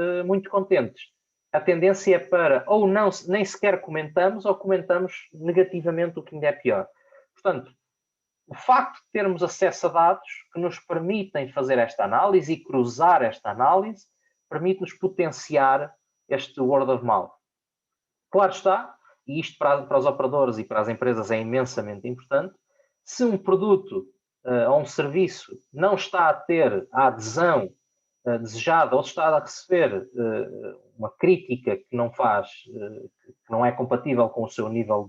contentes, a tendência é para ou não, nem sequer comentamos ou comentamos negativamente, o que ainda é pior. Portanto, o facto de termos acesso a dados que nos permitem fazer esta análise e cruzar esta análise, permite-nos potenciar este word of mouth. Claro está, e isto para os operadores e para as empresas é imensamente importante, se um produto ou um serviço não está a ter a adesão desejada ou está a receber uma crítica que não que não é compatível com o seu nível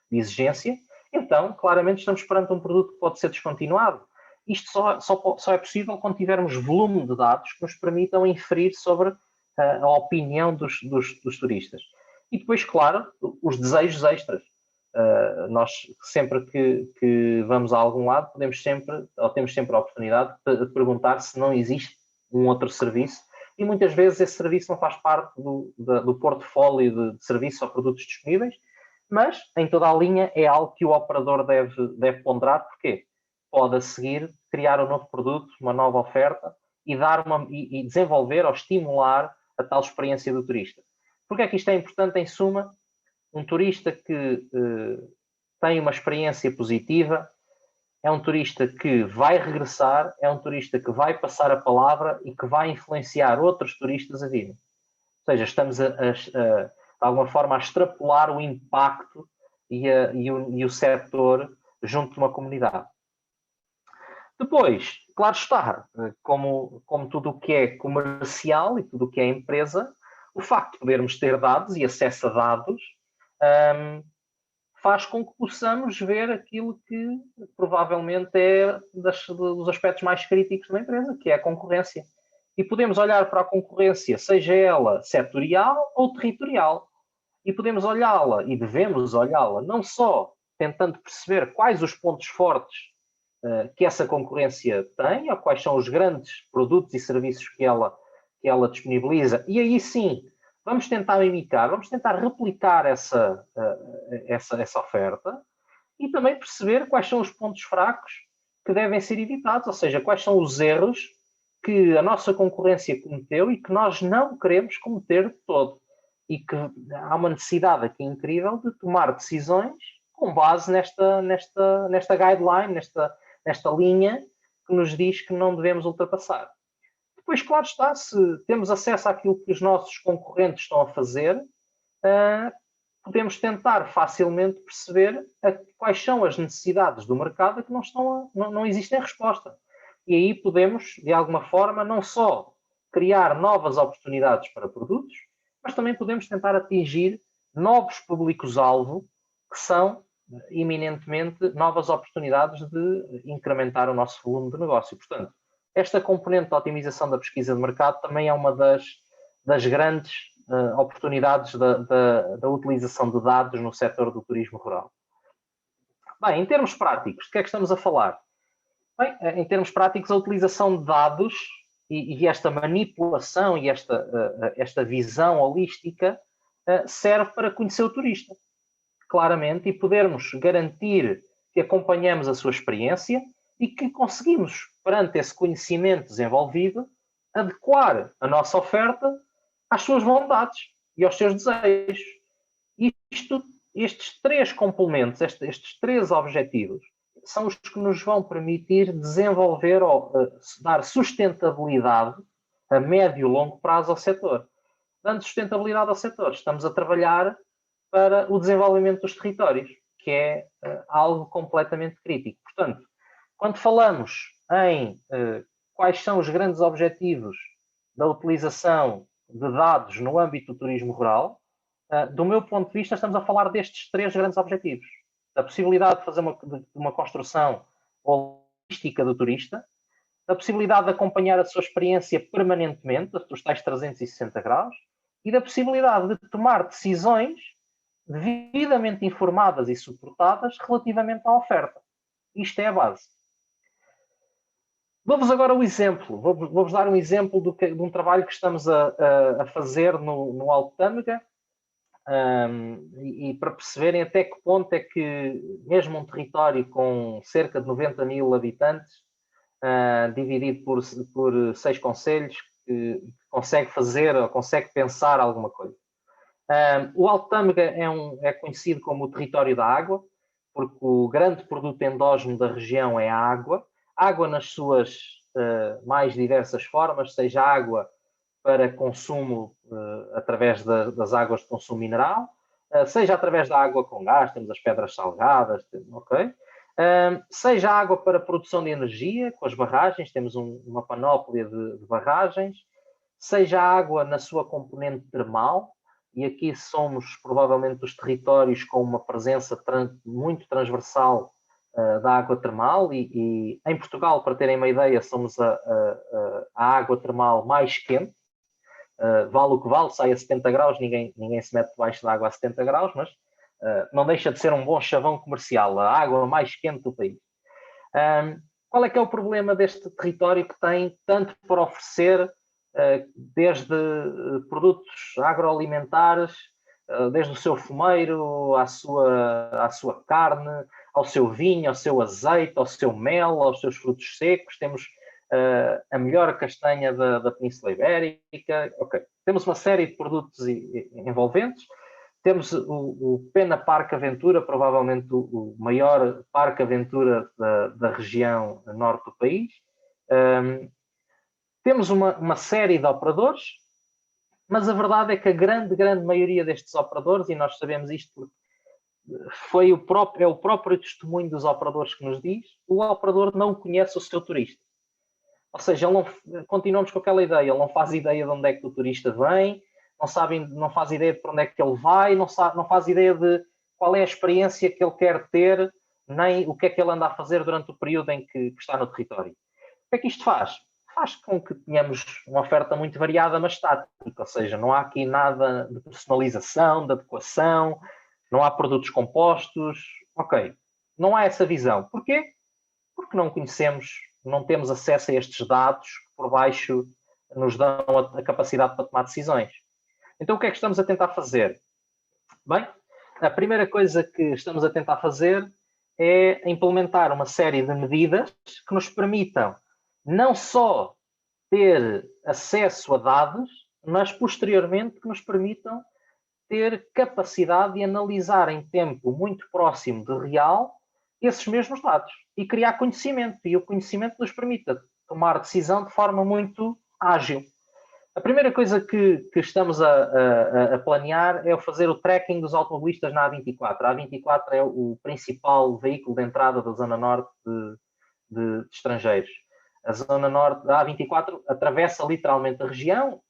de exigência, então claramente estamos perante um produto que pode ser descontinuado. Isto só é possível quando tivermos volume de dados que nos permitam inferir sobre a opinião dos turistas. E depois, claro, os desejos extras. Nós, sempre que vamos a algum lado, temos sempre a oportunidade de perguntar se não existe um outro serviço, e muitas vezes esse serviço não faz parte do portfólio de serviços ou produtos disponíveis, mas em toda a linha é algo que o operador deve ponderar, porque pode a seguir criar um novo produto, uma nova oferta e desenvolver ou estimular a tal experiência do turista. Porque é que isto é importante? Em suma, um turista que tem uma experiência positiva é um turista que vai regressar, é um turista que vai passar a palavra e que vai influenciar outros turistas a virem. Ou seja, estamos de alguma forma a extrapolar o impacto e o setor junto de uma comunidade. Depois, claro está, como tudo o que é comercial e tudo o que é empresa, o facto de podermos ter dados e acesso a dados faz com que possamos ver aquilo que provavelmente é dos aspectos mais críticos de uma empresa, que é a concorrência. E podemos olhar para a concorrência, seja ela setorial ou territorial, e podemos olhá-la, e devemos olhá-la, não só tentando perceber quais os pontos fortes que essa concorrência tem, ou quais são os grandes produtos e serviços que ela disponibiliza, e aí sim, vamos tentar imitar, vamos tentar replicar essa oferta, e também perceber quais são os pontos fracos que devem ser evitados, ou seja, quais são os erros que a nossa concorrência cometeu e que nós não queremos cometer de todo. E que há uma necessidade aqui incrível de tomar decisões com base nesta guideline, nesta linha que nos diz que não devemos ultrapassar. Depois, claro está, se temos acesso àquilo que os nossos concorrentes estão a fazer, podemos tentar facilmente perceber quais são as necessidades do mercado que não existem resposta. E aí podemos, de alguma forma, não só criar novas oportunidades para produtos, mas também podemos tentar atingir novos públicos-alvo, que são eminentemente novas oportunidades de incrementar o nosso volume de negócio. Portanto, esta componente de otimização da pesquisa de mercado também é uma das grandes oportunidades da utilização de dados no setor do turismo rural. Bem, em termos práticos, de que é que estamos a falar? Bem, em termos práticos, a utilização de dados e esta manipulação e esta visão holística serve para conhecer o turista, claramente, e podermos garantir que acompanhamos a sua experiência e que conseguimos, perante esse conhecimento desenvolvido, adequar a nossa oferta às suas vontades e aos seus desejos. Estes três complementos, estes três objetivos, são os que nos vão permitir desenvolver ou dar sustentabilidade a médio e longo prazo ao setor. Dando sustentabilidade ao setor, estamos a trabalhar para o desenvolvimento dos territórios, que é algo completamente crítico. Portanto, quando falamos em quais são os grandes objetivos da utilização de dados no âmbito do turismo rural, do meu ponto de vista, estamos a falar destes três grandes objetivos. Da possibilidade de fazer uma construção holística do turista, da possibilidade de acompanhar a sua experiência permanentemente, os tais 360 graus, e da possibilidade de tomar decisões devidamente informadas e suportadas relativamente à oferta. Isto é a base. Dou-vos agora um exemplo. Vou-vos dar um exemplo de um trabalho que estamos a fazer no Alto Tâmega, e para perceberem até que ponto é que mesmo um território com cerca de 90 mil habitantes, dividido por 6 concelhos, que consegue fazer ou consegue pensar alguma coisa. O Alto Tâmega é conhecido como o território da água, porque o grande produto endógeno da região é a água. Água nas suas mais diversas formas, seja água para consumo através das águas de consumo mineral, seja através da água com gás, temos as pedras salgadas, ok? Seja água para produção de energia, com as barragens, temos uma panóplia de barragens, seja água na sua componente termal, e aqui somos provavelmente dos territórios com uma presença muito transversal da água termal, e em Portugal, para terem uma ideia, somos a água termal mais quente. vale o que vale, sai a 70 graus, ninguém se mete debaixo da água a 70 graus, mas não deixa de ser um bom chavão comercial, a água mais quente do país. Qual é que é o problema deste território que tem tanto para oferecer, desde produtos agroalimentares, desde o seu fumeiro, à sua carne, ao seu vinho, ao seu azeite, ao seu mel, aos seus frutos secos? Temos a melhor castanha da Península Ibérica. Okay. Temos uma série de produtos envolventes. Temos o Pena Parque Aventura, provavelmente o maior parque aventura da região norte do país. Temos uma série de operadores, mas a verdade é que a grande maioria destes operadores, e nós sabemos isto porque é o próprio testemunho dos operadores que nos diz, o operador não conhece o seu turista. Ou seja, continuamos com aquela ideia, ele não faz ideia de onde é que o turista vem, não faz ideia de para onde é que ele vai, não faz ideia de qual é a experiência que ele quer ter, nem o que é que ele anda a fazer durante o período em que está no território. O que é que isto faz? Faz com que tenhamos uma oferta muito variada, mas estática, ou seja, não há aqui nada de personalização, de adequação, não há produtos compostos, ok, não há essa visão. Porquê? Porque não conhecemos, não temos acesso a estes dados que por baixo nos dão a capacidade para tomar decisões. Então o que é que estamos a tentar fazer? Bem, a primeira coisa que estamos a tentar fazer é implementar uma série de medidas que nos permitam não só ter acesso a dados, mas posteriormente que nos permitam ter capacidade de analisar em tempo muito próximo de real esses mesmos dados e criar conhecimento. E o conhecimento nos permite tomar decisão de forma muito ágil. A primeira coisa que estamos a planear é fazer o tracking dos automobilistas na A24. A A24 é o principal veículo de entrada da Zona Norte de estrangeiros. A Zona Norte, a A24 atravessa literalmente a região,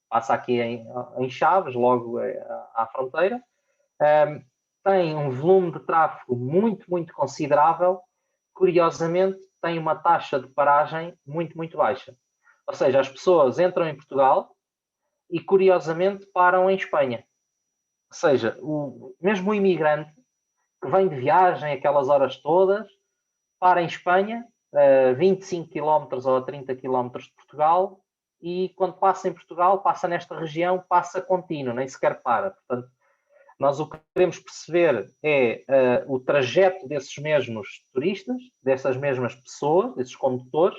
passa aqui em Chaves, logo à fronteira. Tem um volume de tráfego muito considerável. Curiosamente, tem uma taxa de paragem muito baixa. Ou seja, as pessoas entram em Portugal e, curiosamente, param em Espanha. Ou seja, mesmo o imigrante que vem de viagem aquelas horas todas, para em Espanha, 25 km ou 30 km de Portugal, e quando passa em Portugal, passa nesta região, passa contínuo, nem sequer para. Portanto, nós o que queremos perceber é o trajeto desses mesmos turistas, dessas mesmas pessoas, desses condutores,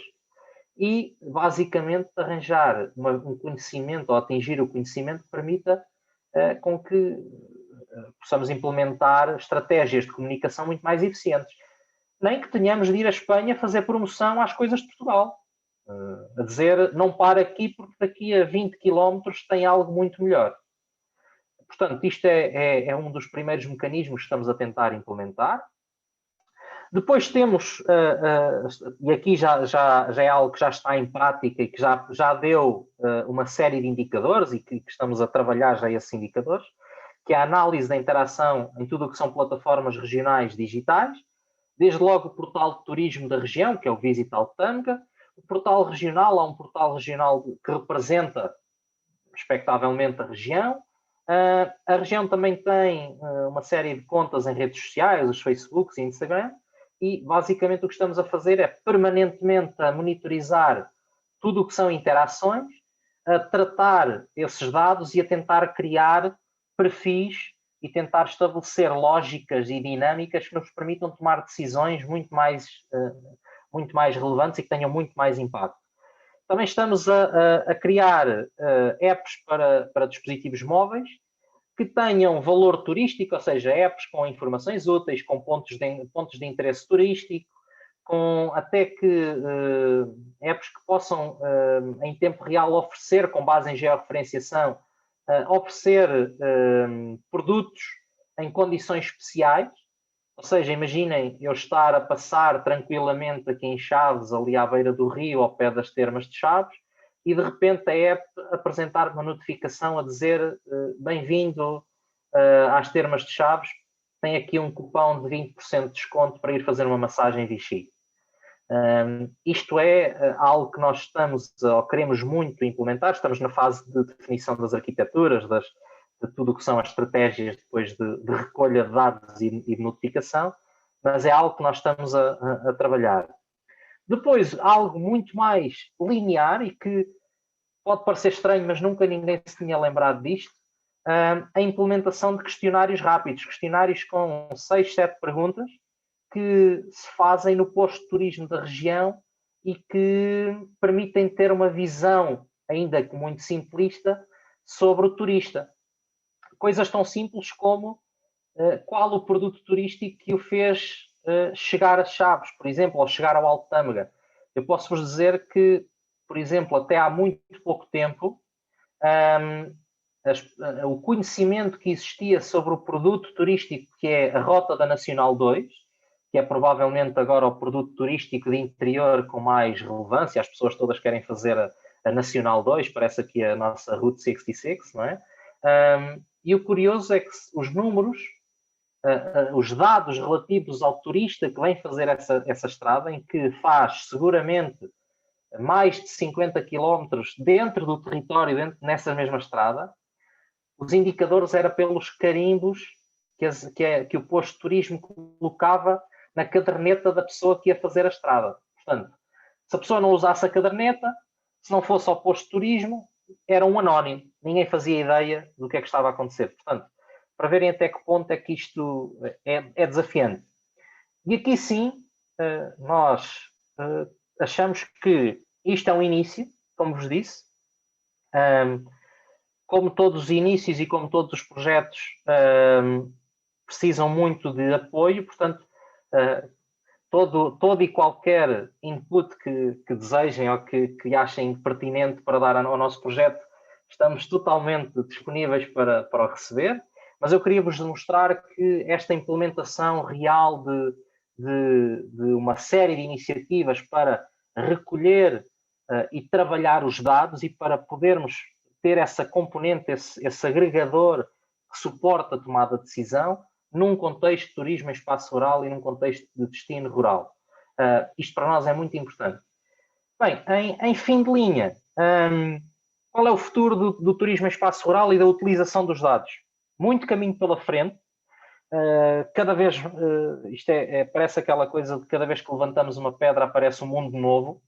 e basicamente arranjar um conhecimento ou atingir o conhecimento que permita com que possamos implementar estratégias de comunicação muito mais eficientes. Nem que tenhamos de ir à Espanha fazer promoção às coisas de Portugal. A dizer, não para aqui porque daqui a 20 km tem algo muito melhor. Portanto, isto é um dos primeiros mecanismos que estamos a tentar implementar. Depois temos, e aqui já é algo que já está em prática e que já deu uma série de indicadores e que estamos a trabalhar já esses indicadores, que é a análise da interação em tudo o que são plataformas regionais digitais, desde logo o portal de turismo da região, que é o Visit Altamega. O portal regional, há um portal regional que representa, expectavelmente, a região. A região também tem uma série de contas em redes sociais, os Facebooks e Instagram, e basicamente o que estamos a fazer é permanentemente a monitorizar tudo o que são interações, a tratar esses dados e a tentar criar perfis e tentar estabelecer lógicas e dinâmicas que nos permitam tomar decisões muito mais relevantes e que tenham muito mais impacto. Também estamos a criar apps para dispositivos móveis que tenham valor turístico, ou seja, apps com informações úteis, com pontos de interesse turístico, com até que apps que possam, em tempo real, oferecer, com base em georreferenciação, oferecer produtos em condições especiais. Ou seja, imaginem eu estar a passar tranquilamente aqui em Chaves, ali à beira do rio, ao pé das termas de Chaves, e de repente a app apresentar uma notificação a dizer bem-vindo às termas de Chaves, tem aqui um cupom de 20% de desconto para ir fazer uma massagem Vichy. Isto é algo que nós estamos, ou queremos muito implementar, estamos na fase de definição das arquiteturas, de tudo o que são as estratégias depois de recolha de dados e de notificação, mas é algo que nós estamos a trabalhar. Depois, algo muito mais linear e que pode parecer estranho, mas nunca ninguém se tinha lembrado disto, a implementação de questionários rápidos, questionários com 6, 7 perguntas que se fazem no posto de turismo da região e que permitem ter uma visão, ainda que muito simplista, sobre o turista. Coisas tão simples como qual o produto turístico que o fez chegar a Chaves, por exemplo, ou chegar ao Alto Tâmega. Eu posso-vos dizer que, por exemplo, até há muito pouco tempo, o conhecimento que existia sobre o produto turístico que é a Rota da Nacional 2, que é provavelmente agora o produto turístico de interior com mais relevância, as pessoas todas querem fazer a Nacional 2, parece aqui a nossa Route 66, não é? E o curioso é que os números, os dados relativos ao turista que vem fazer essa estrada, em que faz seguramente mais de 50 quilómetros dentro do território, nessa mesma estrada, os indicadores eram pelos carimbos que o posto de turismo colocava na caderneta da pessoa que ia fazer a estrada. Portanto, se a pessoa não usasse a caderneta, se não fosse ao posto de turismo, era um anónimo. Ninguém fazia ideia do que é que estava a acontecer. Portanto, para verem até que ponto é que isto é desafiante. E aqui sim, nós achamos que isto é um início, como vos disse. Como todos os inícios e como todos os projetos precisam muito de apoio, portanto, todo e qualquer input que desejem ou que achem pertinente para dar ao nosso projeto, estamos totalmente disponíveis para o receber, mas eu queria vos demonstrar que esta implementação real de uma série de iniciativas para recolher e trabalhar os dados e para podermos ter essa componente, esse agregador que suporta a tomada de decisão, num contexto de turismo em espaço rural e num contexto de destino rural. Isto para nós é muito importante. Bem, em fim de linha, qual é o futuro do turismo em espaço rural e da utilização dos dados? Muito caminho pela frente. Cada vez, isto parece aquela coisa de cada vez que levantamos uma pedra aparece um mundo novo.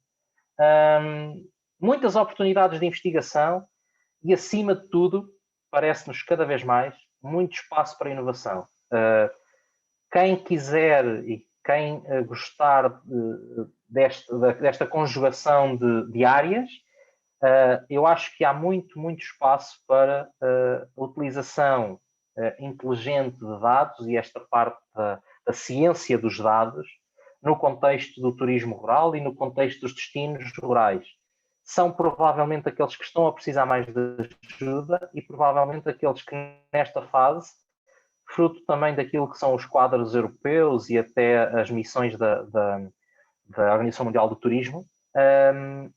Muitas oportunidades de investigação e, acima de tudo, parece-nos cada vez mais muito espaço para inovação. Quem quiser e quem gostar desta conjugação de áreas, eu acho que há muito espaço para a utilização inteligente de dados e esta parte da ciência dos dados no contexto do turismo rural e no contexto dos destinos rurais. São provavelmente aqueles que estão a precisar mais de ajuda e provavelmente aqueles que nesta fase, fruto também daquilo que são os quadros europeus e até as missões da Organização Mundial do Turismo,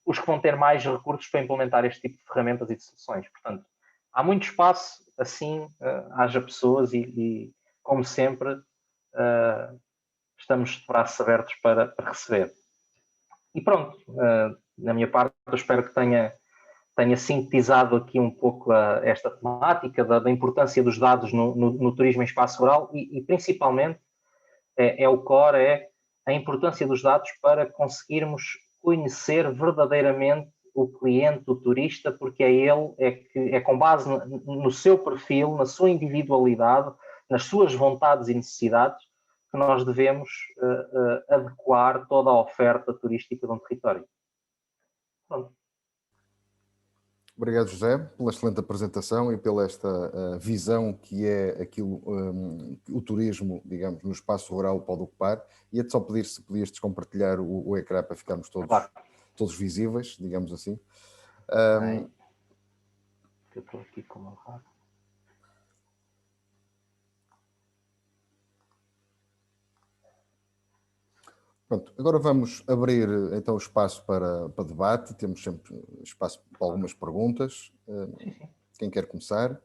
os que vão ter mais recursos para implementar este tipo de ferramentas e de soluções. Portanto, há muito espaço, assim haja pessoas e como sempre, estamos de braços abertos para receber. E pronto, na minha parte, eu espero que tenha sintetizado aqui um pouco esta temática da importância dos dados no turismo em espaço rural e principalmente o core, é a importância dos dados para conseguirmos conhecer verdadeiramente o cliente, o turista, porque ele que com base no seu perfil, na sua individualidade, nas suas vontades e necessidades, que nós devemos adequar toda a oferta turística de um território. Pronto.
Obrigado, José, pela excelente apresentação e pela esta visão que é aquilo, o turismo, digamos, no espaço rural pode ocupar. Ia-te só pedir se podias descompartilhar o ecrã para ficarmos todos visíveis, digamos assim.
Eu estou aqui com o meu rato.
Pronto, agora vamos abrir então espaço para debate. Temos sempre espaço para algumas perguntas. Quem quer começar?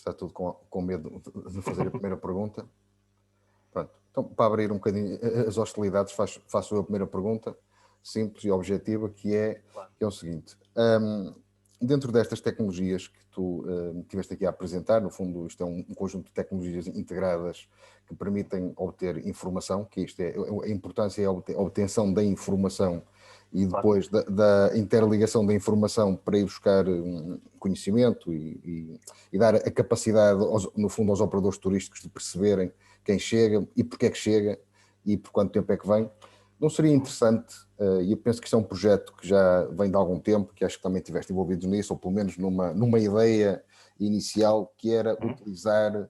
Está tudo com medo de fazer a primeira pergunta. Pronto. Então, para abrir um bocadinho as hostilidades, faço eu a primeira pergunta, simples e objetiva, que é o seguinte. Dentro destas tecnologias que tu tiveste aqui a apresentar, no fundo isto é um conjunto de tecnologias integradas que permitem obter informação, que isto é a importância é a obtenção da informação e depois da interligação da informação para ir buscar conhecimento e dar a capacidade, no fundo, aos operadores turísticos de perceberem quem chega e porque é que chega e por quanto tempo é que vem. Não seria interessante, e eu penso que isto é um projeto que já vem de algum tempo, que acho que também estiveste envolvido nisso, ou pelo menos numa ideia inicial, que era utilizar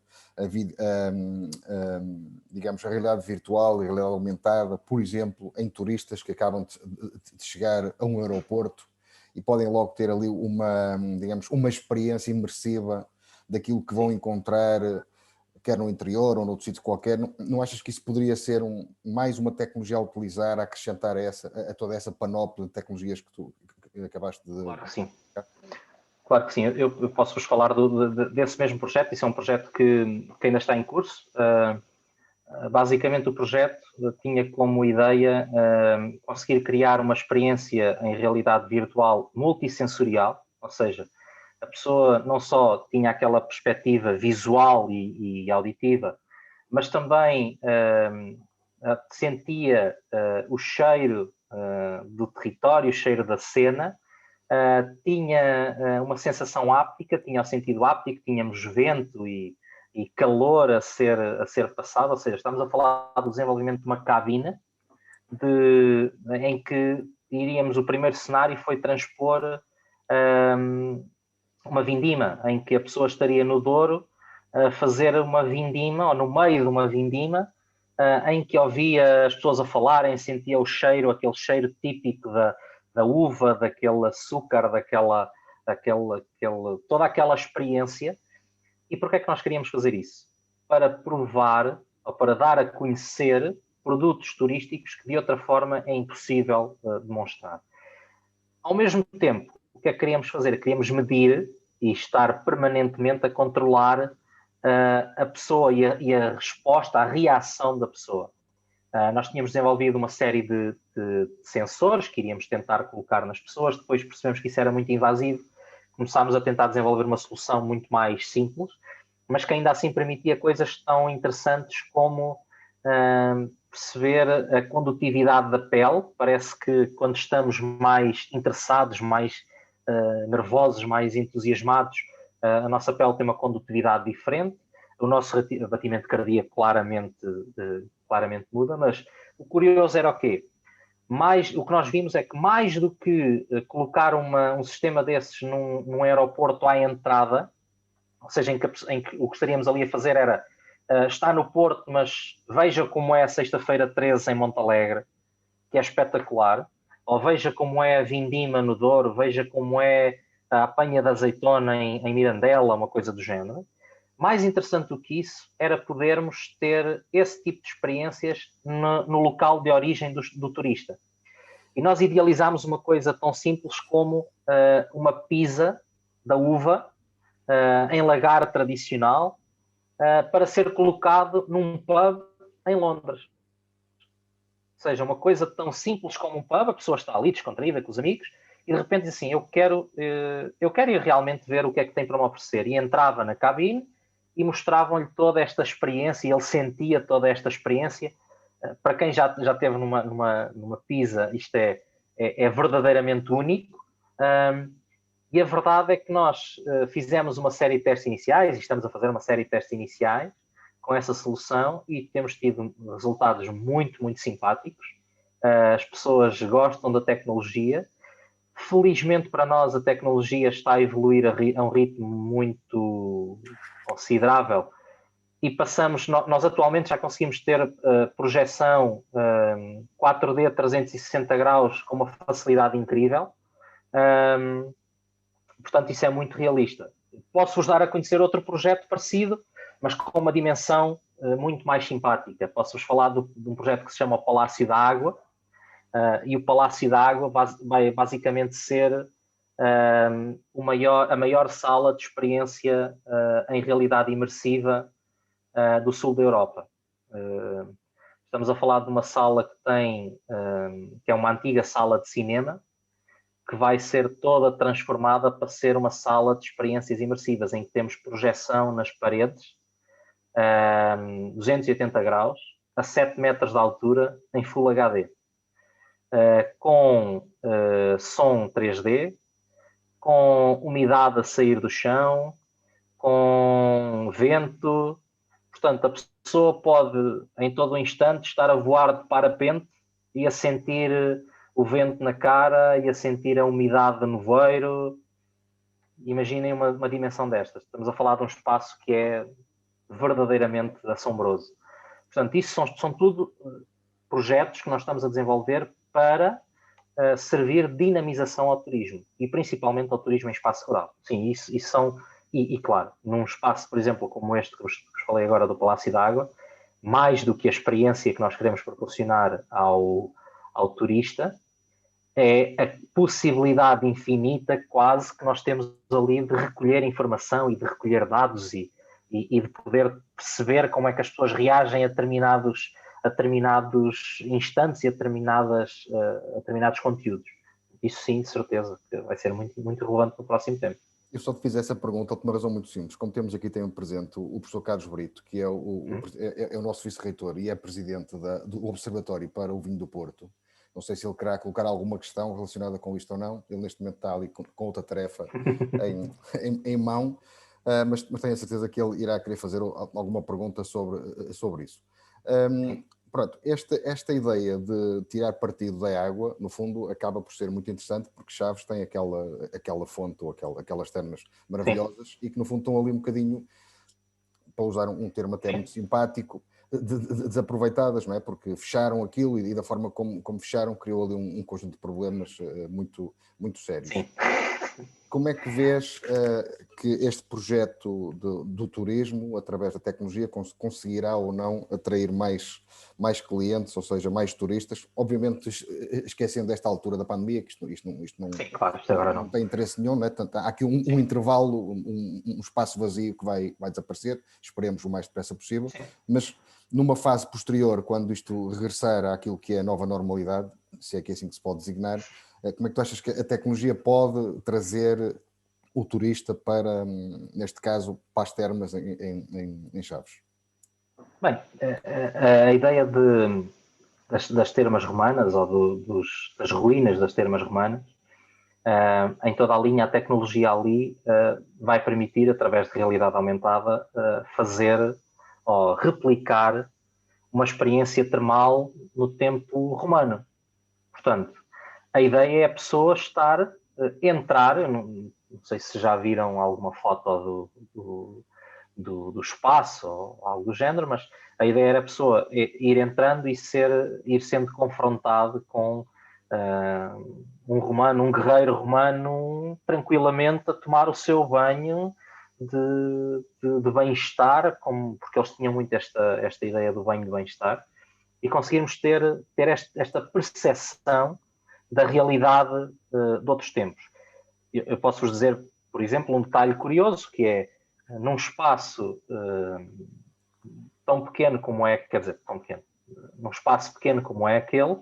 digamos, a realidade virtual e a realidade aumentada, por exemplo, em turistas que acabam de chegar a um aeroporto e podem logo ter ali digamos, uma experiência imersiva daquilo que vão encontrar, quer no interior ou noutro sítio qualquer. Não achas que isso poderia ser mais uma tecnologia a utilizar, a acrescentar a toda essa panóplia de tecnologias que tu acabaste de...
Claro que sim. Claro que sim. Eu posso-vos falar desse mesmo projeto. Isso é um projeto que ainda está em curso. Basicamente, o projeto tinha como ideia conseguir criar uma experiência em realidade virtual multissensorial, ou seja, a pessoa não só tinha aquela perspectiva visual e auditiva, mas também sentia o cheiro do território, o cheiro da cena, tinha uma sensação áptica, tinha o sentido áptico, tínhamos vento e calor a ser passado, ou seja, estamos a falar do desenvolvimento de uma cabina em que o primeiro cenário foi transpor uma vindima, em que a pessoa estaria no Douro a fazer uma vindima, ou no meio de uma vindima, em que ouvia as pessoas a falarem, sentia o cheiro, aquele cheiro típico da uva, daquele açúcar, toda aquela experiência. E porquê é que nós queríamos fazer isso? Para provar, ou para dar a conhecer produtos turísticos que de outra forma é impossível demonstrar. Ao mesmo tempo, o que é que queríamos fazer? Queríamos medir e estar permanentemente a controlar a pessoa e a resposta, a reação da pessoa. Nós tínhamos desenvolvido uma série de sensores que iríamos tentar colocar nas pessoas, depois percebemos que isso era muito invasivo, começámos a tentar desenvolver uma solução muito mais simples, mas que ainda assim permitia coisas tão interessantes como perceber a condutividade da pele. Parece que quando estamos mais interessados, mais nervosos, mais entusiasmados, a nossa pele tem uma condutividade diferente, o nosso batimento cardíaco claramente muda, mas o curioso era o quê? O que nós vimos é que mais do que colocar um sistema desses num aeroporto à entrada, ou seja, em que o que estaríamos ali a fazer era estar no Porto, mas veja como é a sexta-feira 13 em Montalegre, que é espetacular, ou veja como é a Vindima no Douro, veja como é a apanha da azeitona em Mirandela, uma coisa do género. Mais interessante do que isso era podermos ter esse tipo de experiências no local de origem do turista. E nós idealizámos uma coisa tão simples como uma pizza da uva em lagar tradicional para ser colocado num pub em Londres. Ou seja, uma coisa tão simples como um pub, a pessoa está ali descontraída com os amigos e de repente diz assim, eu quero ir realmente ver o que é que tem para me oferecer. E entrava na cabine e mostravam-lhe toda esta experiência e ele sentia toda esta experiência. Para quem já esteve numa pizza, isto é verdadeiramente único. E a verdade é que nós fizemos uma série de testes iniciais, e estamos a fazer uma série de testes iniciais com essa solução e temos tido resultados muito, muito simpáticos. As pessoas gostam da tecnologia. Felizmente para nós a tecnologia está a evoluir a um ritmo muito considerável e nós atualmente já conseguimos ter projeção 4D 360 graus com uma facilidade incrível. Portanto, isso é muito realista. Posso-vos dar a conhecer outro projeto parecido, mas com uma dimensão muito mais simpática. Posso-vos falar de um projeto que se chama o Palácio da Água, e o Palácio da Água vai basicamente ser a maior sala de experiência em realidade imersiva do sul da Europa. Estamos a falar de uma sala que é uma antiga sala de cinema, que vai ser toda transformada para ser uma sala de experiências imersivas, em que temos projeção nas paredes, 280 graus, a 7 metros de altura, em Full HD, com som 3D, com umidade a sair do chão, com vento. Portanto, a pessoa pode, em todo o instante, estar a voar de parapente e a sentir o vento na cara e a sentir a umidade do nevoeiro. Imaginem uma dimensão destas. Estamos a falar de um espaço que é verdadeiramente assombroso. Portanto, isso são tudo projetos que nós estamos a desenvolver para servir de dinamização ao turismo, e principalmente ao turismo em espaço rural. Sim, isso são... E claro, num espaço, por exemplo, como este que vos falei agora do Palácio da Água, mais do que a experiência que nós queremos proporcionar ao turista, é a possibilidade infinita quase que nós temos ali de recolher informação e de recolher dados e de poder perceber como é que as pessoas reagem a determinados instantes e a determinados conteúdos. Isso sim, de certeza, que vai ser muito, muito relevante no próximo tempo.
Eu só te fiz essa pergunta por uma razão muito simples. Como temos aqui também presente o professor Carlos Brito, que é o nosso vice-reitor e é presidente do Observatório para o Vinho do Porto. Não sei se ele querá colocar alguma questão relacionada com isto ou não. Ele neste momento está ali com outra tarefa em mão, mas tenho a certeza que ele irá querer fazer alguma pergunta sobre isso. Pronto, esta ideia de tirar partido da água, no fundo, acaba por ser muito interessante, porque Chaves tem aquela fonte ou aquelas termas maravilhosas. Sim. E que, no fundo, estão ali um bocadinho, para usar um termo até muito simpático, desaproveitadas, não é? Porque fecharam aquilo e da forma como fecharam, criou ali um conjunto de problemas muito, muito sérios. Sim. Como é que vês que este projeto do turismo, através da tecnologia, conseguirá ou não atrair mais clientes, ou seja, mais turistas? Obviamente, esquecendo esta altura da pandemia, que isto não, sim, claro, agora não tem interesse nenhum, não é? Portanto, há aqui um intervalo, um espaço vazio que vai desaparecer, esperemos o mais depressa possível, sim. Mas numa fase posterior, quando isto regressar àquilo que é a nova normalidade, se é que é assim que se pode designar, como é que tu achas que a tecnologia pode trazer o turista para, neste caso, para as termas em Chaves?
Bem, a ideia das termas romanas, ou das ruínas das termas romanas, em toda a linha, a tecnologia ali vai permitir, através de realidade aumentada, fazer ou replicar uma experiência termal no tempo romano. Portanto, a ideia é a pessoa entrar, não sei se já viram alguma foto do espaço ou algo do género, mas a ideia era a pessoa ir entrando e ir sendo confrontado com um guerreiro romano, tranquilamente a tomar o seu banho de bem-estar, porque eles tinham muito esta ideia do banho de bem-estar, e conseguirmos ter esta percepção da realidade de outros tempos. Eu posso-vos dizer, por exemplo, um detalhe curioso, que é, num espaço tão pequeno como é, quer dizer, tão pequeno, num espaço pequeno como é aquele,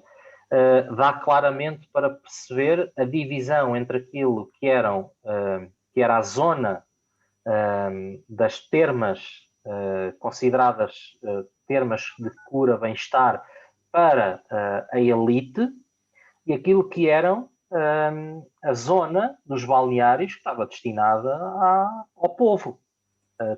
dá claramente para perceber a divisão entre aquilo que era a zona das termas consideradas termas de cura, bem-estar para a elite, e aquilo que eram a zona dos balneários que estava destinada ao povo.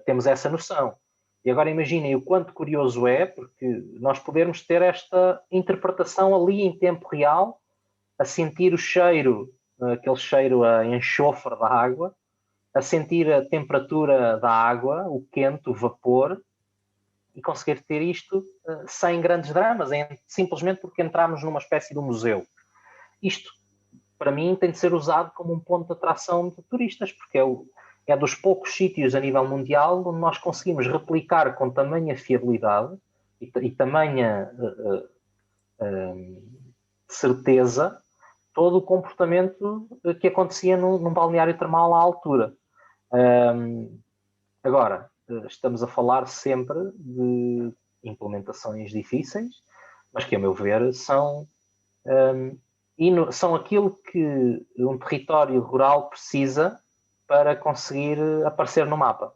Temos essa noção. E agora imaginem o quanto curioso é, porque nós podermos ter esta interpretação ali em tempo real, a sentir o cheiro, aquele cheiro a enxofre da água, a sentir a temperatura da água, o quente, o vapor, e conseguir ter isto sem grandes dramas, simplesmente porque entramos numa espécie de museu. Isto, para mim, tem de ser usado como um ponto de atração de turistas, porque é dos poucos sítios a nível mundial onde nós conseguimos replicar com tamanha fiabilidade e tamanha certeza todo o comportamento que acontecia num balneário termal à altura. Agora, estamos a falar sempre de implementações difíceis, mas que, a meu ver, são aquilo que um território rural precisa para conseguir aparecer no mapa.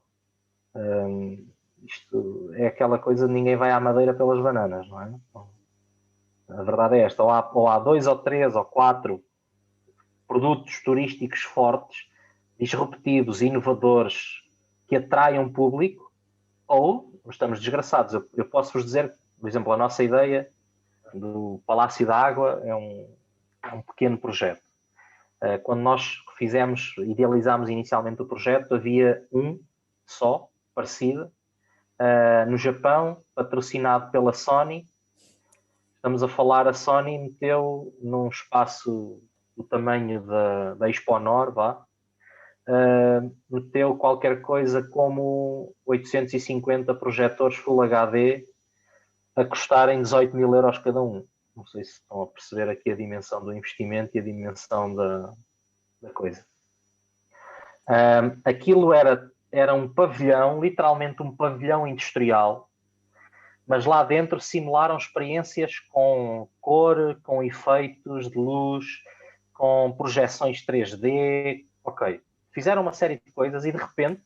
Isto é aquela coisa de ninguém vai à Madeira pelas bananas, não é? A verdade é esta, ou há 2 ou 3 ou 4 produtos turísticos fortes, disruptivos, inovadores, que atraiam público, ou estamos desgraçados. Eu posso-vos dizer, por exemplo, a nossa ideia do Palácio da Água é um pequeno projeto. Quando nós idealizámos inicialmente o projeto, havia um só, parecido, no Japão, patrocinado pela Sony. Estamos a falar, a Sony meteu num espaço do tamanho da Expo Nor, meteu qualquer coisa como 850 projetores Full HD a custarem 18 mil euros cada um. Não sei se estão a perceber aqui a dimensão do investimento e a dimensão da coisa. Aquilo era um pavilhão, literalmente um pavilhão industrial, mas lá dentro simularam experiências com cor, com efeitos de luz, com projeções 3D, ok. Fizeram uma série de coisas e, de repente,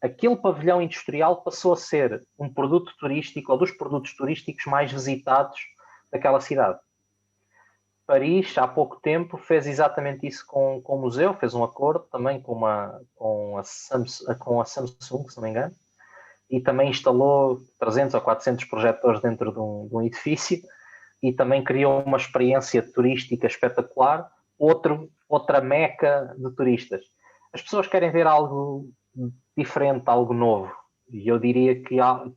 aquele pavilhão industrial passou a ser um produto turístico, ou dos produtos turísticos mais visitados daquela cidade. Paris, há pouco tempo, fez exatamente isso com o museu, fez um acordo também com a Samsung, se não me engano, e também instalou 300 ou 400 projetores dentro de um edifício e também criou uma experiência turística espetacular, outra meca de turistas. As pessoas querem ver algo diferente, algo novo, e eu diria que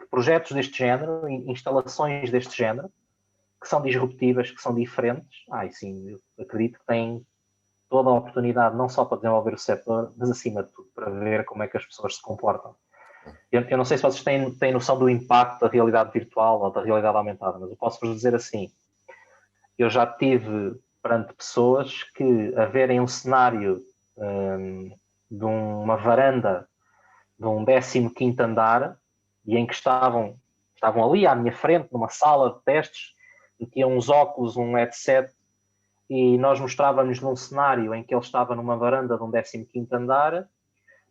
projetos deste género, instalações deste género, que são disruptivas, que são diferentes, sim, eu acredito que têm toda a oportunidade, não só para desenvolver o setor, mas acima de tudo, para ver como é que as pessoas se comportam. Eu não sei se vocês têm noção do impacto da realidade virtual ou da realidade aumentada, mas eu posso-vos dizer assim, eu já tive perante pessoas que, a verem um cenário de uma varanda de um 15º andar, e em que estavam ali à minha frente, numa sala de testes, metiam uns óculos, um headset, e nós mostrávamos num cenário em que ele estava numa varanda de um 15º andar,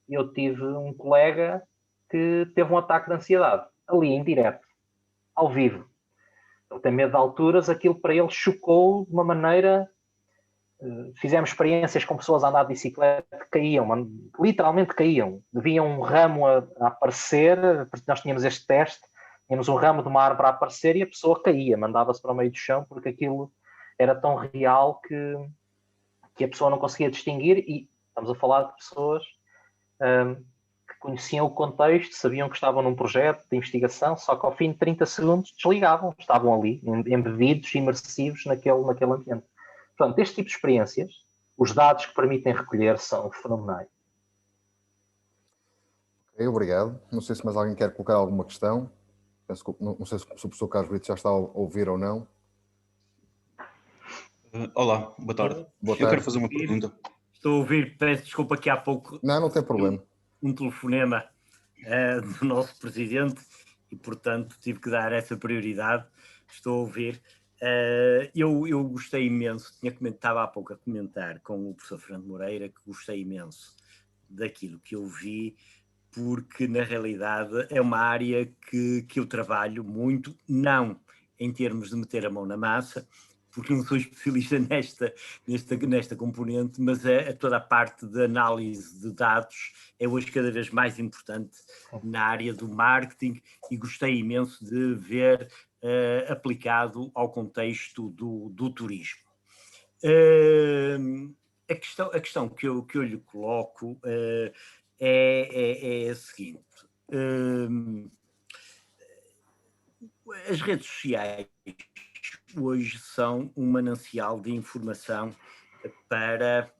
e eu tive um colega que teve um ataque de ansiedade, ali em direto, ao vivo. Ele tem medo de alturas, aquilo para ele chocou de uma maneira. Fizemos experiências com pessoas a andar de bicicleta que caíam, literalmente caíam. Via um ramo a aparecer, porque nós tínhamos este teste, tínhamos um ramo de uma árvore a aparecer e a pessoa caía, mandava-se para o meio do chão, porque aquilo era tão real que a pessoa não conseguia distinguir, e estamos a falar de pessoas que conheciam o contexto, sabiam que estavam num projeto de investigação, só que ao fim de 30 segundos desligavam, estavam ali, embebidos, imersivos naquele ambiente. Portanto, este tipo de experiências, os dados que permitem recolher são fenomenais.
Ok, obrigado. Não sei se mais alguém quer colocar alguma questão. Não sei se o professor Carlos Brito já está a ouvir ou não.
Olá, boa tarde.
Boa tarde.
Eu quero fazer uma pergunta.
Estou a ouvir, peço desculpa que há pouco...
Não tem problema.
Um telefonema do nosso presidente e, portanto, tive que dar essa prioridade. Estou a ouvir. Eu gostei imenso, estava há pouco a comentar com o professor Fernando Moreira que gostei imenso daquilo que eu vi, porque na realidade é uma área que eu trabalho muito, não em termos de meter a mão na massa, porque não sou especialista nesta componente, mas toda a parte de análise de dados é hoje cada vez mais importante na área do marketing, e gostei imenso de ver aplicado ao contexto do turismo. A questão que eu lhe coloco é a seguinte. As redes sociais hoje são um manancial de informação para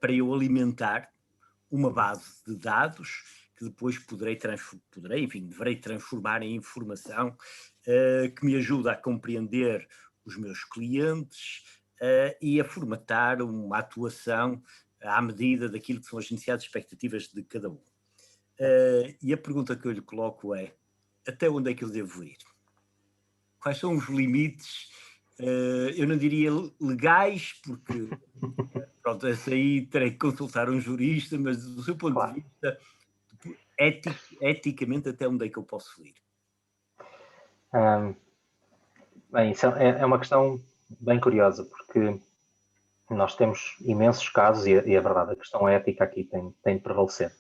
eu alimentar uma base de dados que depois deverei transformar em informação que me ajuda a compreender os meus clientes, e a formatar uma atuação à medida daquilo que são as necessidades e expectativas de cada um. E a pergunta que eu lhe coloco é: até onde é que eu devo ir? Quais são os limites, eu não diria legais, porque pronto, esse aí terei que consultar um jurista, mas do seu ponto de vista, eticamente, até onde é que eu posso ir?
Bem, isso é uma questão bem curiosa, porque nós temos imensos casos, e é verdade, a questão ética aqui tem de prevalecer.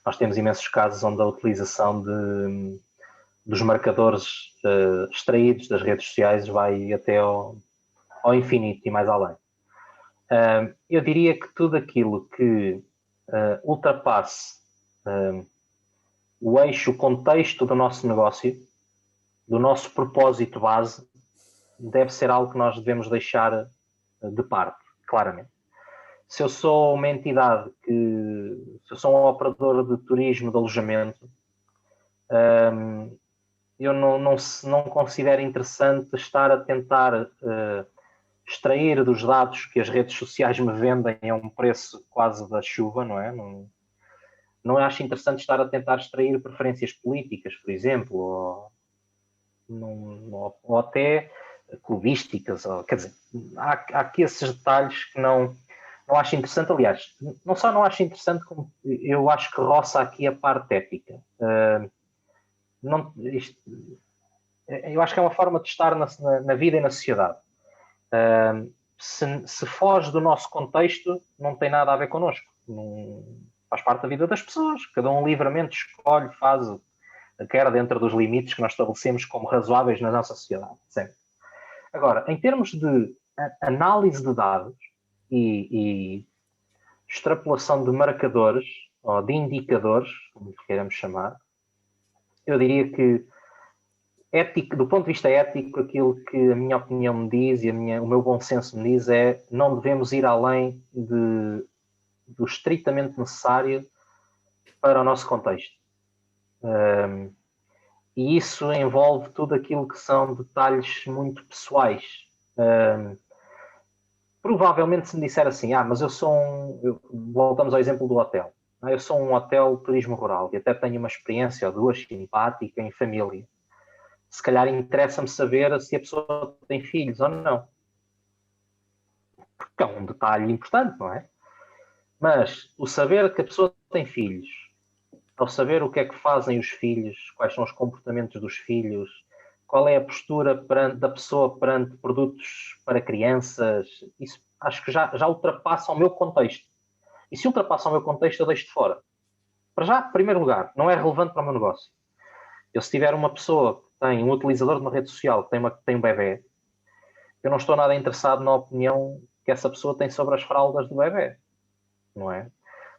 Nós temos imensos casos onde a utilização dos marcadores extraídos das redes sociais vai até ao infinito e mais além. Eu diria que tudo aquilo que ultrapasse o eixo, o contexto do nosso negócio, do nosso propósito base, deve ser algo que nós devemos deixar de parte, claramente. Se eu sou uma entidade se eu sou um operador de turismo, de alojamento, eu não considero interessante estar a tentar extrair dos dados que as redes sociais me vendem a um preço quase da chuva, não é? Não acho interessante estar a tentar extrair preferências políticas, por exemplo, ou até clubísticas, quer dizer, há aqui esses detalhes que não acho interessante. Aliás, não só não acho interessante, como eu acho que roça aqui a parte ética. Eu acho que é uma forma de estar na vida e na sociedade. Se foge do nosso contexto, não tem nada a ver connosco. Faz parte da vida das pessoas. Cada um livremente escolhe, faz o que quer dentro dos limites que nós estabelecemos como razoáveis na nossa sociedade. Sempre. Agora, em termos de análise de dados e extrapolação de marcadores ou de indicadores, como queiramos chamar, eu diria que do ponto de vista ético, aquilo que a minha opinião me diz e o meu bom senso me diz é: não devemos ir além do estritamente necessário para o nosso contexto. E isso envolve tudo aquilo que são detalhes muito pessoais. Provavelmente, se me disser assim, mas eu sou voltamos ao exemplo do hotel. Eu sou um hotel de turismo rural e até tenho uma experiência ou duas simpática em família. Se calhar interessa-me saber se a pessoa tem filhos ou não. Porque é um detalhe importante, não é? Mas o saber que a pessoa tem filhos, ao saber o que é que fazem os filhos, quais são os comportamentos dos filhos, qual é a postura da pessoa perante produtos para crianças, isso acho que já ultrapassa o meu contexto. E se ultrapassa o meu contexto, eu deixo de fora. Para já, em primeiro lugar, não é relevante para o meu negócio. Eu, se tiver uma pessoa que tem um utilizador de uma rede social que tem um bebê, eu não estou nada interessado na opinião que essa pessoa tem sobre as fraldas do bebê. Não é?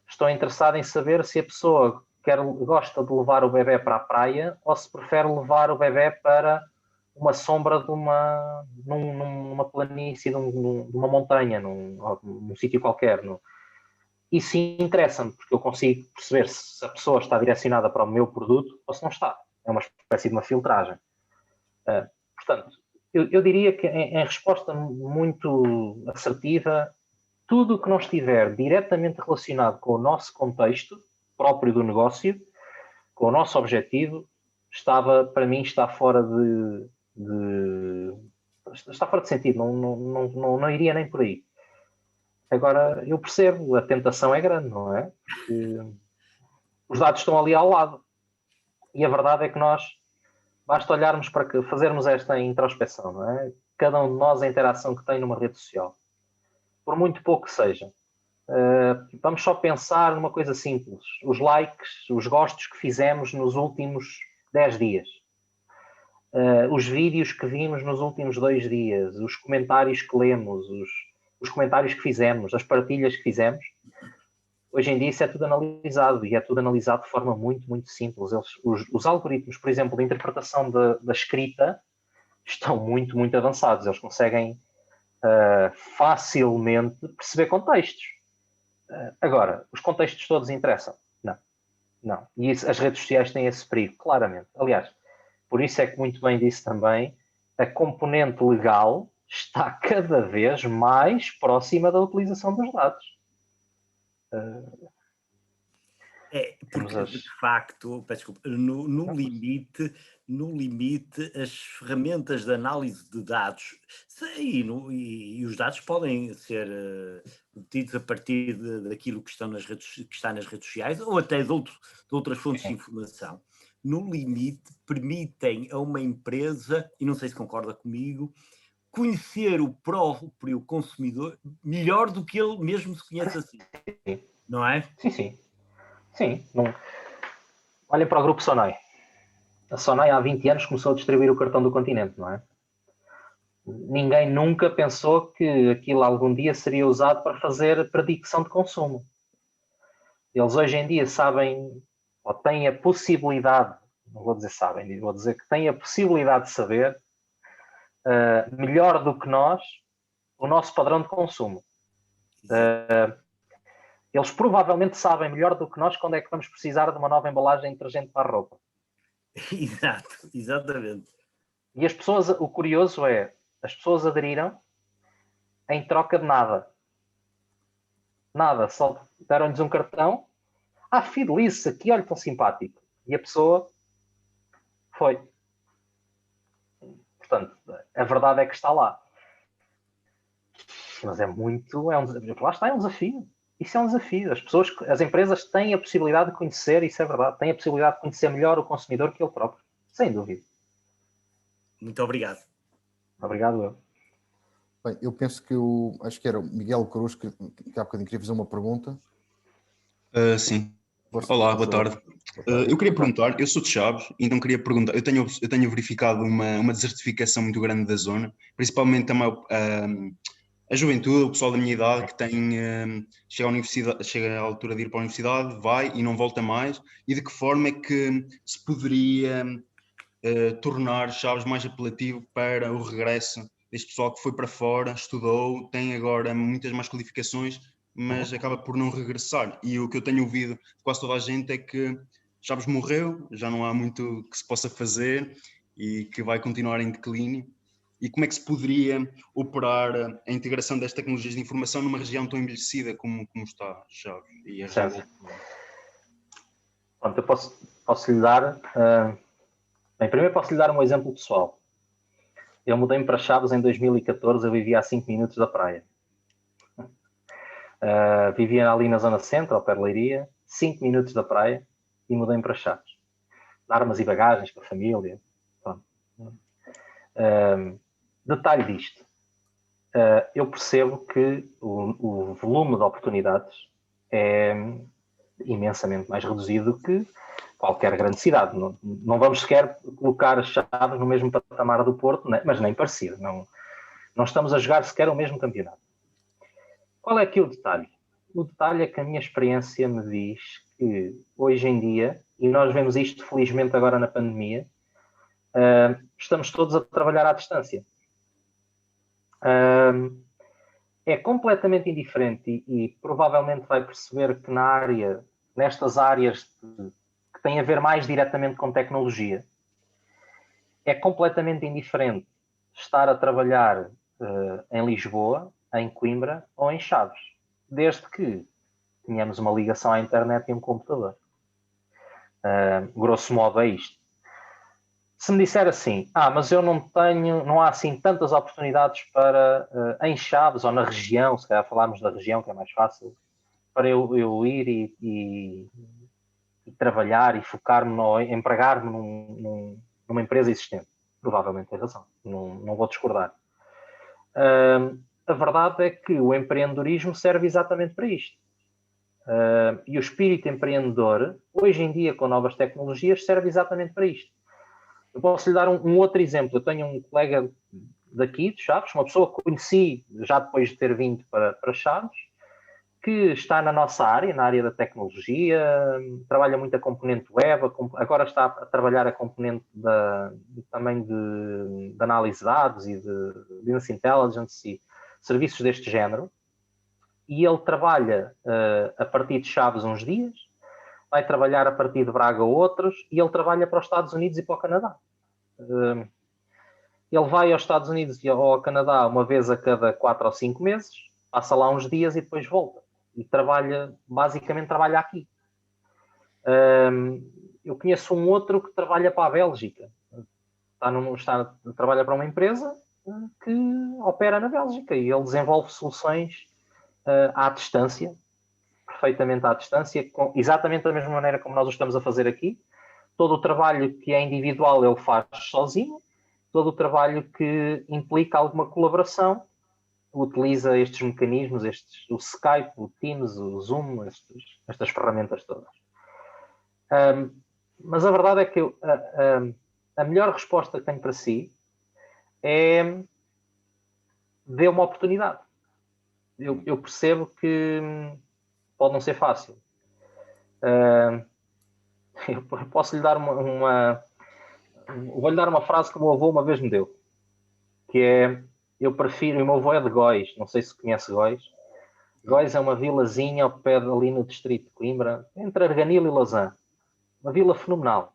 Estou interessado em saber se a pessoa gosta de levar o bebê para a praia ou se prefere levar o bebê para uma sombra numa planície, de uma montanha, num sítio qualquer. Isso interessa-me, porque eu consigo perceber se a pessoa está direcionada para o meu produto ou se não está. É uma espécie de uma filtragem. Portanto, eu diria que, em resposta muito assertiva, tudo o que não estiver diretamente relacionado com o nosso contexto próprio do negócio, com o nosso objetivo, para mim, está fora está fora de sentido. Não iria nem por aí. Agora, eu percebo, a tentação é grande, não é? Porque os dados estão ali ao lado. E a verdade é que basta olharmos para fazermos esta introspecção, não é? Cada um de nós, a interação que tem numa rede social, por muito pouco que seja. Vamos só pensar numa coisa simples: os likes, os gostos que fizemos nos últimos 10 dias, os vídeos que vimos nos últimos 2 dias, os comentários que lemos, os comentários que fizemos, as partilhas que fizemos. Hoje em dia isso é tudo analisado, e é tudo analisado de forma muito, muito simples. Os algoritmos, por exemplo, de interpretação da escrita estão muito, muito avançados. Eles conseguem facilmente perceber contextos. Agora, os contextos todos interessam? Não. E as redes sociais têm esse perigo, claramente. Aliás, por isso é que muito bem disse também, a componente legal está cada vez mais próxima da utilização dos dados.
Porque de facto, desculpa, no limite, as ferramentas de análise de dados, e os dados podem ser obtidos a partir daquilo que está nas redes sociais ou até de outras fontes de informação. No limite, permitem a uma empresa, e não sei se concorda comigo, conhecer o próprio consumidor melhor do que ele mesmo se conhece assim. Não é?
Sim. Não. Olhem para o grupo Sonai. A Sonai há 20 anos começou a distribuir o cartão do Continente, não é? Ninguém nunca pensou que aquilo algum dia seria usado para fazer predição de consumo. Eles hoje em dia sabem, ou têm a possibilidade, não vou dizer sabem, vou dizer que têm a possibilidade de saber melhor do que nós o nosso padrão de consumo. Eles provavelmente sabem melhor do que nós quando é que vamos precisar de uma nova embalagem de detergente para a roupa.
Exato, exatamente.
E as pessoas, o curioso é, as pessoas aderiram em troca de nada. Nada, só deram-lhes um cartão. Fidelice, aqui, olha, tão simpático. E a pessoa foi. Portanto, a verdade é que está lá. Mas é lá está, é um desafio. Isso é um desafio. As empresas têm a possibilidade de conhecer, isso é verdade, têm a possibilidade de conhecer melhor o consumidor que ele próprio. Sem dúvida.
Muito obrigado.
Obrigado, eu.
Bem, eu penso que acho que era o Miguel Cruz que há bocadinho queria fazer uma pergunta.
Sim. Olá, boa tarde. Eu queria perguntar, eu sou de Chaves, então queria perguntar, eu tenho verificado uma desertificação muito grande da zona, principalmente também a juventude, o pessoal da minha idade que chega à universidade, chega à altura de ir para a universidade, vai e não volta mais, e de que forma é que se poderia tornar Chaves mais apelativo para o regresso deste pessoal que foi para fora, estudou, tem agora muitas mais qualificações, mas acaba por não regressar. E o que eu tenho ouvido de quase toda a gente é que Chaves morreu, já não há muito que se possa fazer e que vai continuar em declínio. E como é que se poderia operar a integração das tecnologias de informação numa região tão envelhecida como está Chaves e a região?
Pronto, eu posso lhe dar... Bem, primeiro posso lhe dar um exemplo pessoal. Eu mudei-me para Chaves em 2014, eu vivia a 5 minutos da praia. Vivia ali na zona centro, ao pé de Leiria, 5 minutos da praia, e mudei-me para Chaves. Armas e bagagens para a família. Detalhe disto. Eu percebo que o volume de oportunidades é imensamente mais reduzido que qualquer grande cidade. Não vamos sequer colocar as Chaves no mesmo patamar do Porto, mas nem parecido. Não estamos a jogar sequer o mesmo campeonato. Qual é aqui o detalhe? O detalhe é que a minha experiência me diz que hoje em dia, e nós vemos isto felizmente agora na pandemia, estamos todos a trabalhar à distância. É completamente indiferente e provavelmente vai perceber que nestas áreas que têm a ver mais diretamente com tecnologia, é completamente indiferente estar a trabalhar em Lisboa, em Coimbra ou em Chaves, desde que tenhamos uma ligação à internet e um computador. Grosso modo é isto. Se me disser assim, mas eu não há assim tantas oportunidades para, em Chaves ou na região, se calhar falarmos da região que é mais fácil, para eu ir e trabalhar e focar-me, empregar-me numa empresa existente. Provavelmente tem razão, não vou discordar. A verdade é que o empreendedorismo serve exatamente para isto. E o espírito empreendedor, hoje em dia com novas tecnologias, serve exatamente para isto. Eu posso lhe dar um outro exemplo. Eu tenho um colega daqui, de Chaves, uma pessoa que conheci já depois de ter vindo para Chaves, que está na nossa área, na área da tecnologia, trabalha muito a componente web, agora está a trabalhar a componente também de análise de dados e de business intelligence e serviços deste género. E ele trabalha a partir de Chaves uns dias, vai trabalhar a partir de Braga outros, e ele trabalha para os Estados Unidos e para o Canadá. ele vai aos Estados Unidos ou ao Canadá uma vez a cada 4 ou 5 meses, passa lá uns dias e depois volta. E basicamente trabalha aqui. Eu conheço um outro que trabalha para a Bélgica. Trabalha para uma empresa que opera na Bélgica e ele desenvolve soluções à distância, perfeitamente à distância, exatamente da mesma maneira como nós o estamos a fazer aqui. Todo o trabalho que é individual ele faz sozinho, todo o trabalho que implica alguma colaboração utiliza estes mecanismos, o Skype, o Teams, o Zoom, estas ferramentas todas. Mas a verdade é que a melhor resposta que tenho para si é dê uma oportunidade. Eu percebo que pode não ser fácil. Eu posso lhe dar vou-lhe dar uma frase que o meu avô uma vez me deu, que é, o meu avô é de Góis, não sei se conhece Góis. Góis é uma vilazinha ao pé ali no distrito de Coimbra, entre Arganil e Lausanne. Uma vila fenomenal.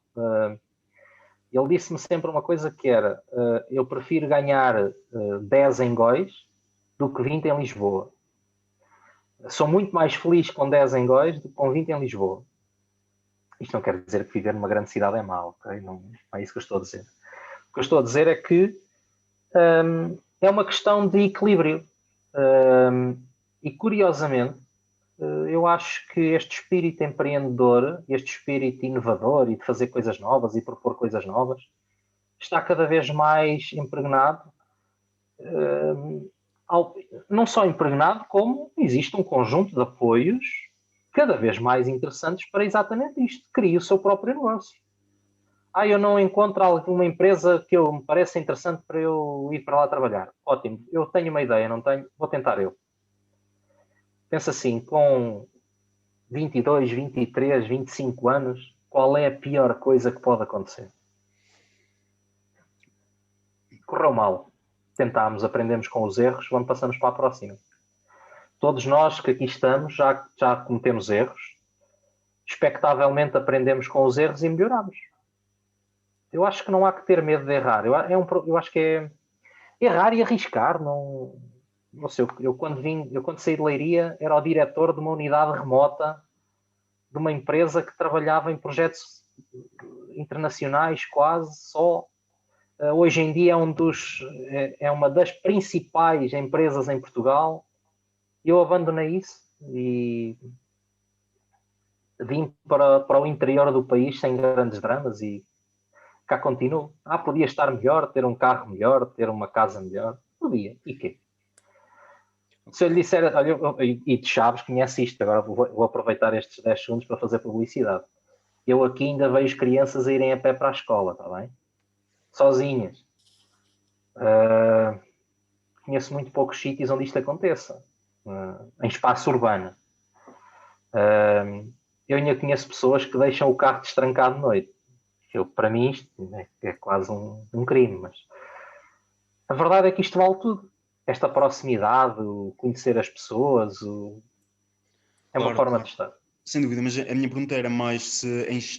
Ele disse-me sempre uma coisa que era, eu prefiro ganhar 10 em Góis do que 20 em Lisboa. Sou muito mais feliz com 10 em Góis do que com 20 em Lisboa. Isto não quer dizer que viver numa grande cidade é mau, okay? Não é isso que eu estou a dizer. O que eu estou a dizer é que é uma questão de equilíbrio. E, curiosamente, eu acho que este espírito empreendedor, este espírito inovador e de fazer coisas novas e propor coisas novas, está cada vez mais impregnado. Não só impregnado, como existe um conjunto de apoios cada vez mais interessantes para exatamente isto. Crie o seu próprio negócio. Eu não encontro alguma empresa que me pareça interessante para eu ir para lá trabalhar. Ótimo, eu tenho uma ideia, não tenho? Vou tentar eu. Pensa assim, com 22, 23, 25 anos, qual é a pior coisa que pode acontecer? Correu mal. Tentámos, aprendemos com os erros, vamos passamos para a próxima. Todos nós que aqui estamos já cometemos erros, expectavelmente aprendemos com os erros e melhoramos. Eu acho que não há que ter medo de errar. Eu acho que é errar e arriscar. Não sei, eu quando saí de Leiria era o diretor de uma unidade remota de uma empresa que trabalhava em projetos internacionais quase só. Hoje em dia é uma das principais empresas em Portugal. Eu abandonei isso e vim para o interior do país sem grandes dramas e cá continuo. Podia estar melhor, ter um carro melhor, ter uma casa melhor. Podia. E quê? Se eu lhe disser, olha, e de Chaves conhece isto, agora vou aproveitar estes 10 segundos para fazer publicidade. Eu aqui ainda vejo crianças a irem a pé para a escola, está bem? Sozinhas. Conheço muito poucos sítios onde isto aconteça. Em espaço urbano. Eu ainda conheço pessoas que deixam o carro destrancado de noite. Para mim isto é quase um crime, mas a verdade é que isto vale tudo. Esta proximidade, o conhecer as pessoas, é uma forma de estar.
Sem dúvida, mas a minha pergunta era mais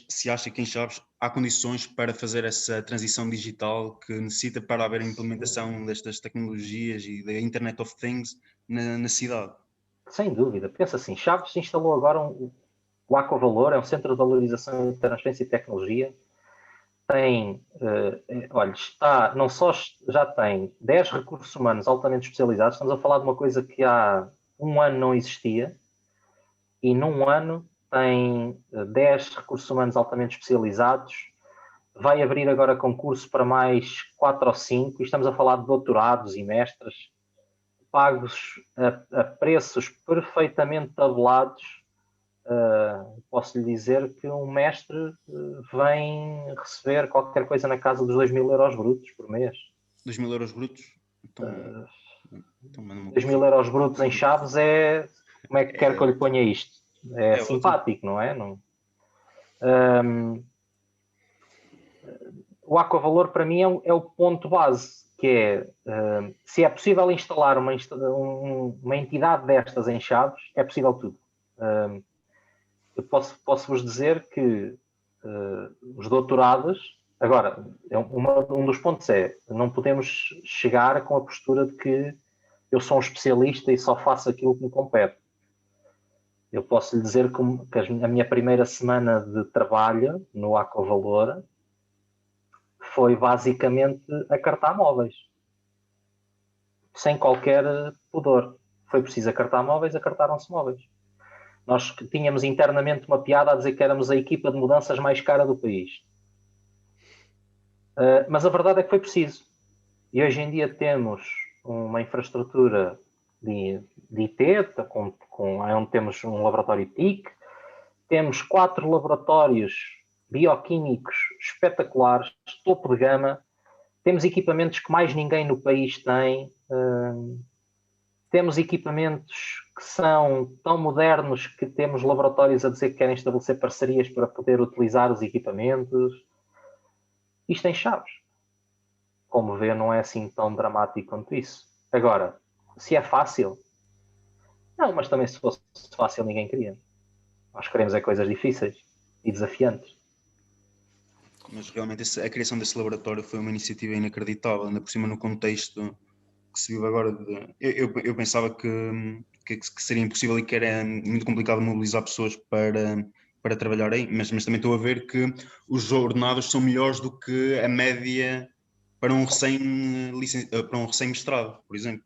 se acha que em Chaves há condições para fazer essa transição digital que necessita para haver a implementação destas tecnologias e da Internet of Things na cidade.
Sem dúvida. Pensa assim, Chaves instalou agora o Aquavalor, é um centro de valorização de transferência de tecnologia. Tem, não só já tem 10 recursos humanos altamente especializados, estamos a falar de uma coisa que há um ano não existia, e num ano tem 10 recursos humanos altamente especializados, vai abrir agora concurso para mais 4 ou 5, e estamos a falar de doutorados e mestres, pagos a preços perfeitamente tabulados. Posso lhe dizer que um mestre vem receber qualquer coisa na casa dos 2.000 euros brutos por mês.
2.000 euros brutos?
2.000 euros brutos em Chaves é... Como é que quer que eu lhe ponha isto? É simpático, não é? O Aquavalor para mim é o ponto base, que é se é possível instalar uma entidade destas em Chaves, é possível tudo. Eu posso vos dizer que os doutorados Agora, um dos pontos não podemos chegar com a postura de que eu sou um especialista e só faço aquilo que me compete. Eu posso lhe dizer que a minha primeira semana de trabalho no Acovalor foi basicamente acartar móveis. Sem qualquer pudor. Foi preciso acartar móveis, acartaram-se móveis. Nós tínhamos internamente uma piada a dizer que éramos a equipa de mudanças mais cara do país. Mas a verdade é que foi preciso. E hoje em dia temos uma infraestrutura de IT, onde temos um laboratório TIC, temos 4 laboratórios bioquímicos espetaculares, topo de gama, temos equipamentos que mais ninguém no país tem, temos equipamentos que são tão modernos que temos laboratórios a dizer que querem estabelecer parcerias para poder utilizar os equipamentos. Isto tem chaves. Como vê, não é assim tão dramático quanto isso. Agora, se é fácil? Não, mas também se fosse fácil ninguém queria. Nós queremos coisas difíceis e desafiantes.
Mas realmente a criação desse laboratório foi uma iniciativa inacreditável, ainda por cima no contexto que se vive agora. Eu pensava que seria impossível e que era muito complicado mobilizar pessoas para trabalhar aí, mas também estou a ver que os ordenados são melhores do que a média para um recém-mestrado, por exemplo.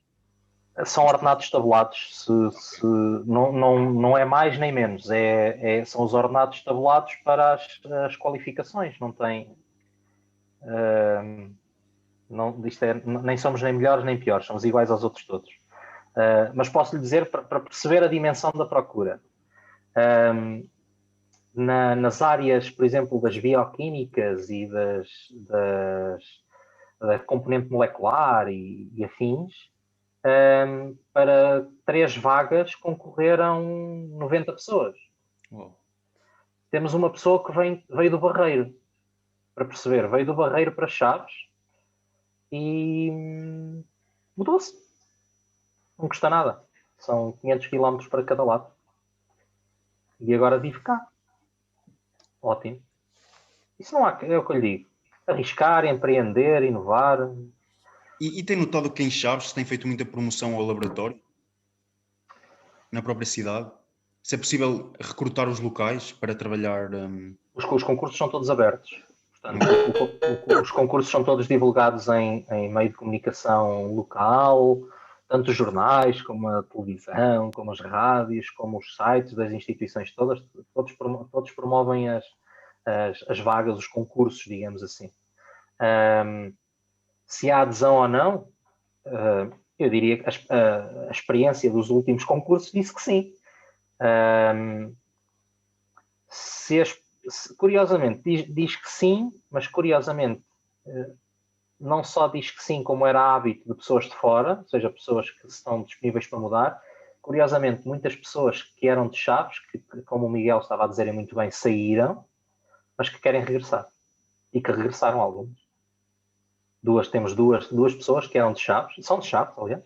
São ordenados tabulados, não é mais nem menos, são os ordenados tabulados para as qualificações, não tem... nem somos nem melhores nem piores, somos iguais aos outros todos. Mas posso lhe dizer, para perceber a dimensão da procura, nas áreas, por exemplo, das bioquímicas e da componente molecular e afins, para 3 vagas concorreram 90 pessoas.
Uau.
Temos uma pessoa que veio do Barreiro, para perceber, veio do Barreiro para Chaves e mudou-se. Não custa nada. São 500 km para cada lado. E agora vive cá. Ótimo. Isso não há, é o que eu lhe digo. Arriscar, empreender, inovar.
E tem notado que em Chaves se tem feito muita promoção ao laboratório? Na própria cidade? Se é possível recrutar os locais para trabalhar...
Os concursos são todos abertos. Portanto, os concursos são todos divulgados em meio de comunicação local, tanto os jornais, como a televisão, como as rádios, como os sites das instituições todas, todos promovem as vagas, os concursos, digamos assim. Se há adesão ou não, eu diria que a experiência dos últimos concursos disse que sim. Curiosamente, diz que sim, mas curiosamente não só diz que sim, como era hábito de pessoas de fora, ou seja, pessoas que estão disponíveis para mudar. Curiosamente, muitas pessoas que eram de Chaves, que como o Miguel estava a dizer muito bem, saíram, mas que querem regressar. E que regressaram alguns. Temos duas pessoas que eram de Chaves, são de Chaves, aliás,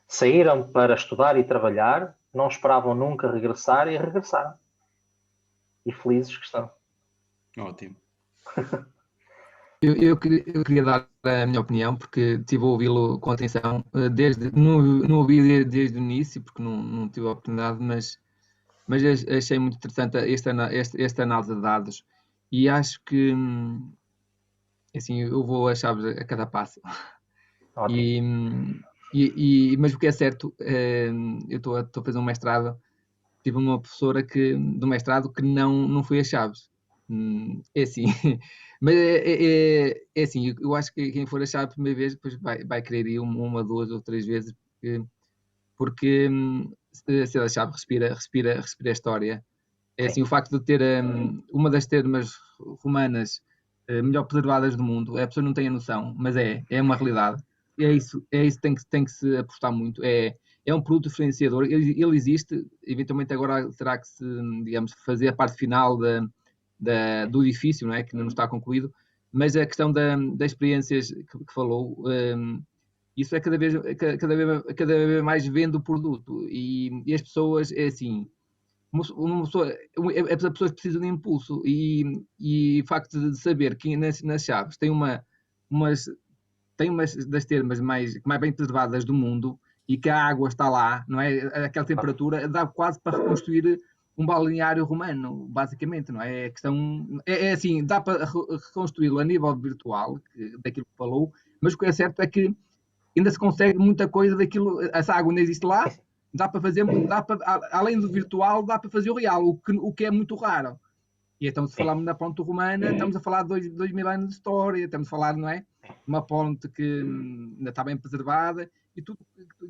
saíram para estudar e trabalhar, não esperavam nunca regressar e regressaram. E felizes que estão.
Ótimo.
Eu queria dar a minha opinião, porque estive a ouvi-lo com atenção, não ouvi desde o início, porque não tive a oportunidade, mas achei muito interessante esta análise de dados, e acho que, assim, eu vou a Chaves a cada passo. Mas o que é certo, eu estou a fazer um mestrado, tive uma professora do mestrado que não foi a Chaves. É assim, mas é assim, eu acho que quem for a Chaves a primeira vez, depois vai querer ir uma, 2 ou 3 vezes, porque se a Chaves respira a história. É assim, o facto de ter uma das termas romanas melhor preservadas do mundo, a pessoa não tem a noção, mas é uma realidade. É isso que tem que se apostar muito. É um produto diferenciador, ele existe, eventualmente agora terá que se, digamos, fazer a parte final do edifício, não é? Que não está concluído, mas a questão das experiências que falou, isso é cada vez mais vende o produto, e as pessoas, é assim, uma pessoa, as pessoas precisam de impulso e o facto de saber que nas Chaves tem umas das termas mais bem preservadas do mundo e que a água está lá, não é? Aquela temperatura dá quase para reconstruir um balneário romano, basicamente, não é? A questão é assim, dá para reconstruí-lo a nível virtual, daquilo que falou, mas o que é certo é que ainda se consegue muita coisa daquilo, essa água ainda existe lá, dá para fazer, além do virtual, dá para fazer o real, o que é muito raro. E então, se falarmos na ponte romana, estamos a falar de 2000 anos de história, estamos a falar, não é? Uma ponte que ainda está bem preservada e tudo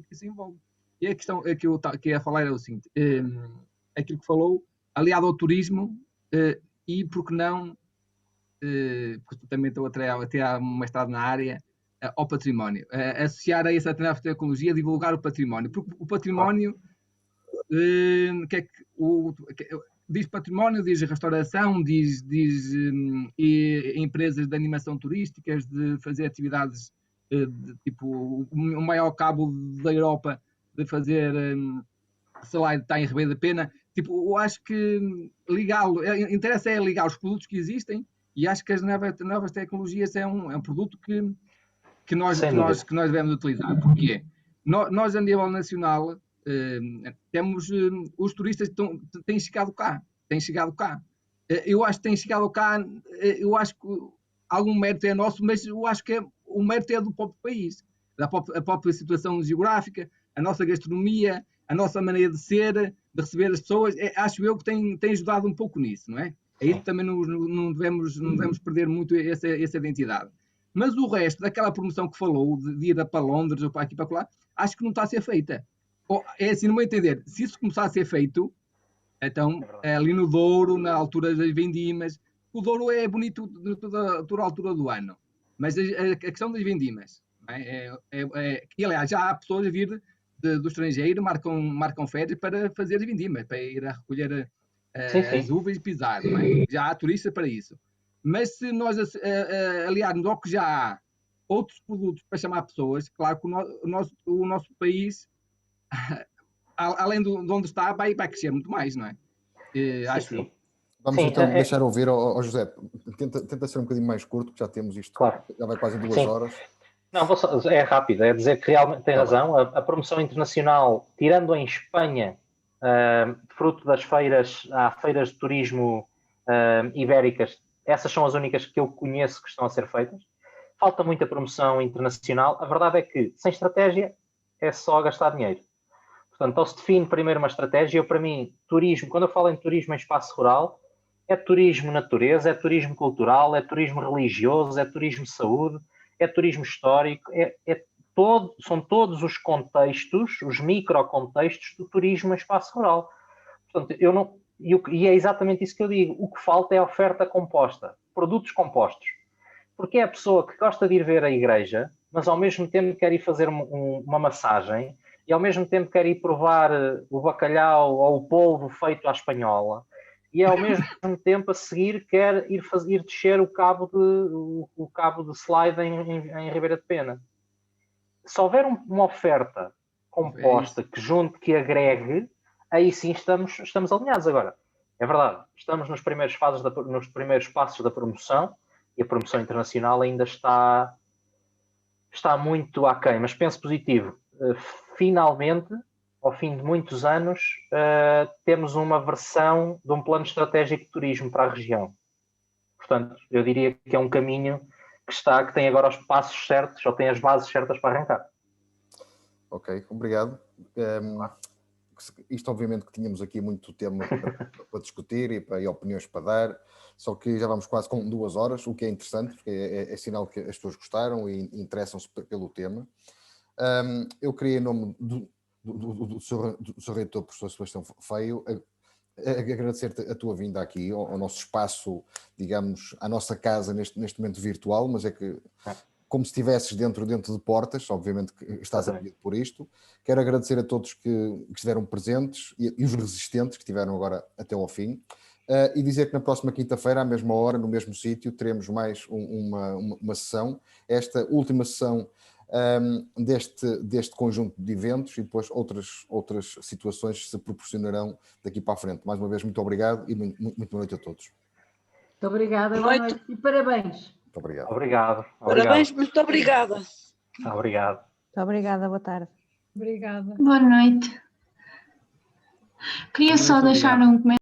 que se envolve. E a questão que eu ia falar é o seguinte: aquilo que falou, aliado ao turismo, e por que não, porque também estou a ter um mestrado na área, ao património. Associar a essa tecnologia, divulgar o património. Porque o património, diz património, diz restauração, diz empresas de animação turísticas, de fazer atividades tipo o maior cabo da Europa, de fazer, sei lá, está em Ribeira da Pena. Tipo, eu acho que ligá-lo, interessa é ligar os produtos que existem e acho que as novas tecnologias é um produto que nós devemos utilizar. Porquê? Nós, a nível nacional, temos os turistas têm chegado cá. Eu acho que têm chegado cá, eu acho que algum mérito é nosso, mas eu acho que o mérito é do próprio país, a própria situação geográfica, a nossa gastronomia, a nossa maneira de ser, de receber as pessoas. Acho eu que tem ajudado um pouco nisso, não é? É isso que também não devemos perder muito essa identidade. Mas o resto daquela promoção que falou, de ir para Londres ou para aqui para lá, acho que não está a ser feita. É assim, no meu entender, se isso começar a ser feito, então ali no Douro, na altura das vendimas, o Douro é bonito de toda a altura do ano, mas a questão das vendimas, e aliás, já há pessoas a vir do estrangeiro, marcam férias para fazer as vendimas, para ir a recolher as uvas e pisar, não é? Já há turistas para isso. Mas se nós aliarmos ao que já há outros produtos para chamar pessoas, claro que o nosso país, além de onde está, vai crescer muito mais, não é? Acho eu.
Vamos então deixar ouvir ao José. Tenta ser um bocadinho mais curto, porque já temos isto. Claro. Já vai quase 2 horas.
Não, é rápido. É dizer que realmente tem razão. A promoção internacional, tirando em Espanha, fruto das feiras, há feiras de turismo ibéricas, essas são as únicas que eu conheço que estão a ser feitas. Falta muita promoção internacional. A verdade é que, sem estratégia, é só gastar dinheiro. Portanto, então se define primeiro uma estratégia. Para mim, turismo, quando eu falo em turismo em espaço rural, é turismo natureza, é turismo cultural, é turismo religioso, é turismo saúde, é turismo histórico, são todos os contextos, os microcontextos do turismo em espaço rural. Portanto, e é exatamente isso que eu digo. O que falta é a oferta composta, produtos compostos. Porque é a pessoa que gosta de ir ver a igreja, mas ao mesmo tempo quer ir fazer uma massagem e ao mesmo tempo quer ir provar o bacalhau ou o polvo feito à espanhola e ao mesmo tempo a seguir quer ir descer o cabo de slide em Ribeira de Pena. Se houver uma oferta composta que junte, que agregue, aí sim estamos alinhados. Agora, é verdade, estamos nos primeiros passos da promoção e a promoção internacional ainda está muito aquém, mas penso positivo. Finalmente, ao fim de muitos anos, temos uma versão de um plano estratégico de turismo para a região. Portanto, eu diria que é um caminho que tem agora os passos certos, ou tem as bases certas para arrancar.
Ok, obrigado. Isto obviamente que tínhamos aqui muito tema para discutir e opiniões para dar, só que já vamos quase com 2 horas, o que é interessante, porque é sinal que as pessoas gostaram e interessam-se pelo tema. Eu queria, em nome do Sr. Reitor, professor Sebastião Feio, agradecer-te a tua vinda aqui ao nosso espaço, digamos, à nossa casa neste momento virtual, mas é que como se estivesses dentro de portas, obviamente que estás acolhido por isto. Quero agradecer a todos que estiveram presentes e os resistentes que estiveram agora até ao fim. E dizer que na próxima quinta-feira, à mesma hora, no mesmo sítio, teremos mais uma sessão. Esta última sessão deste conjunto de eventos e depois outras situações se proporcionarão daqui para a frente. Mais uma vez, muito obrigado e muito boa noite a todos.
Muito obrigada, boa noite e parabéns.
Muito obrigado.
Obrigado.
Parabéns, muito obrigada.
Obrigado.
Muito obrigada, boa tarde.
Obrigada.
Boa noite. Queria só deixar um comentário.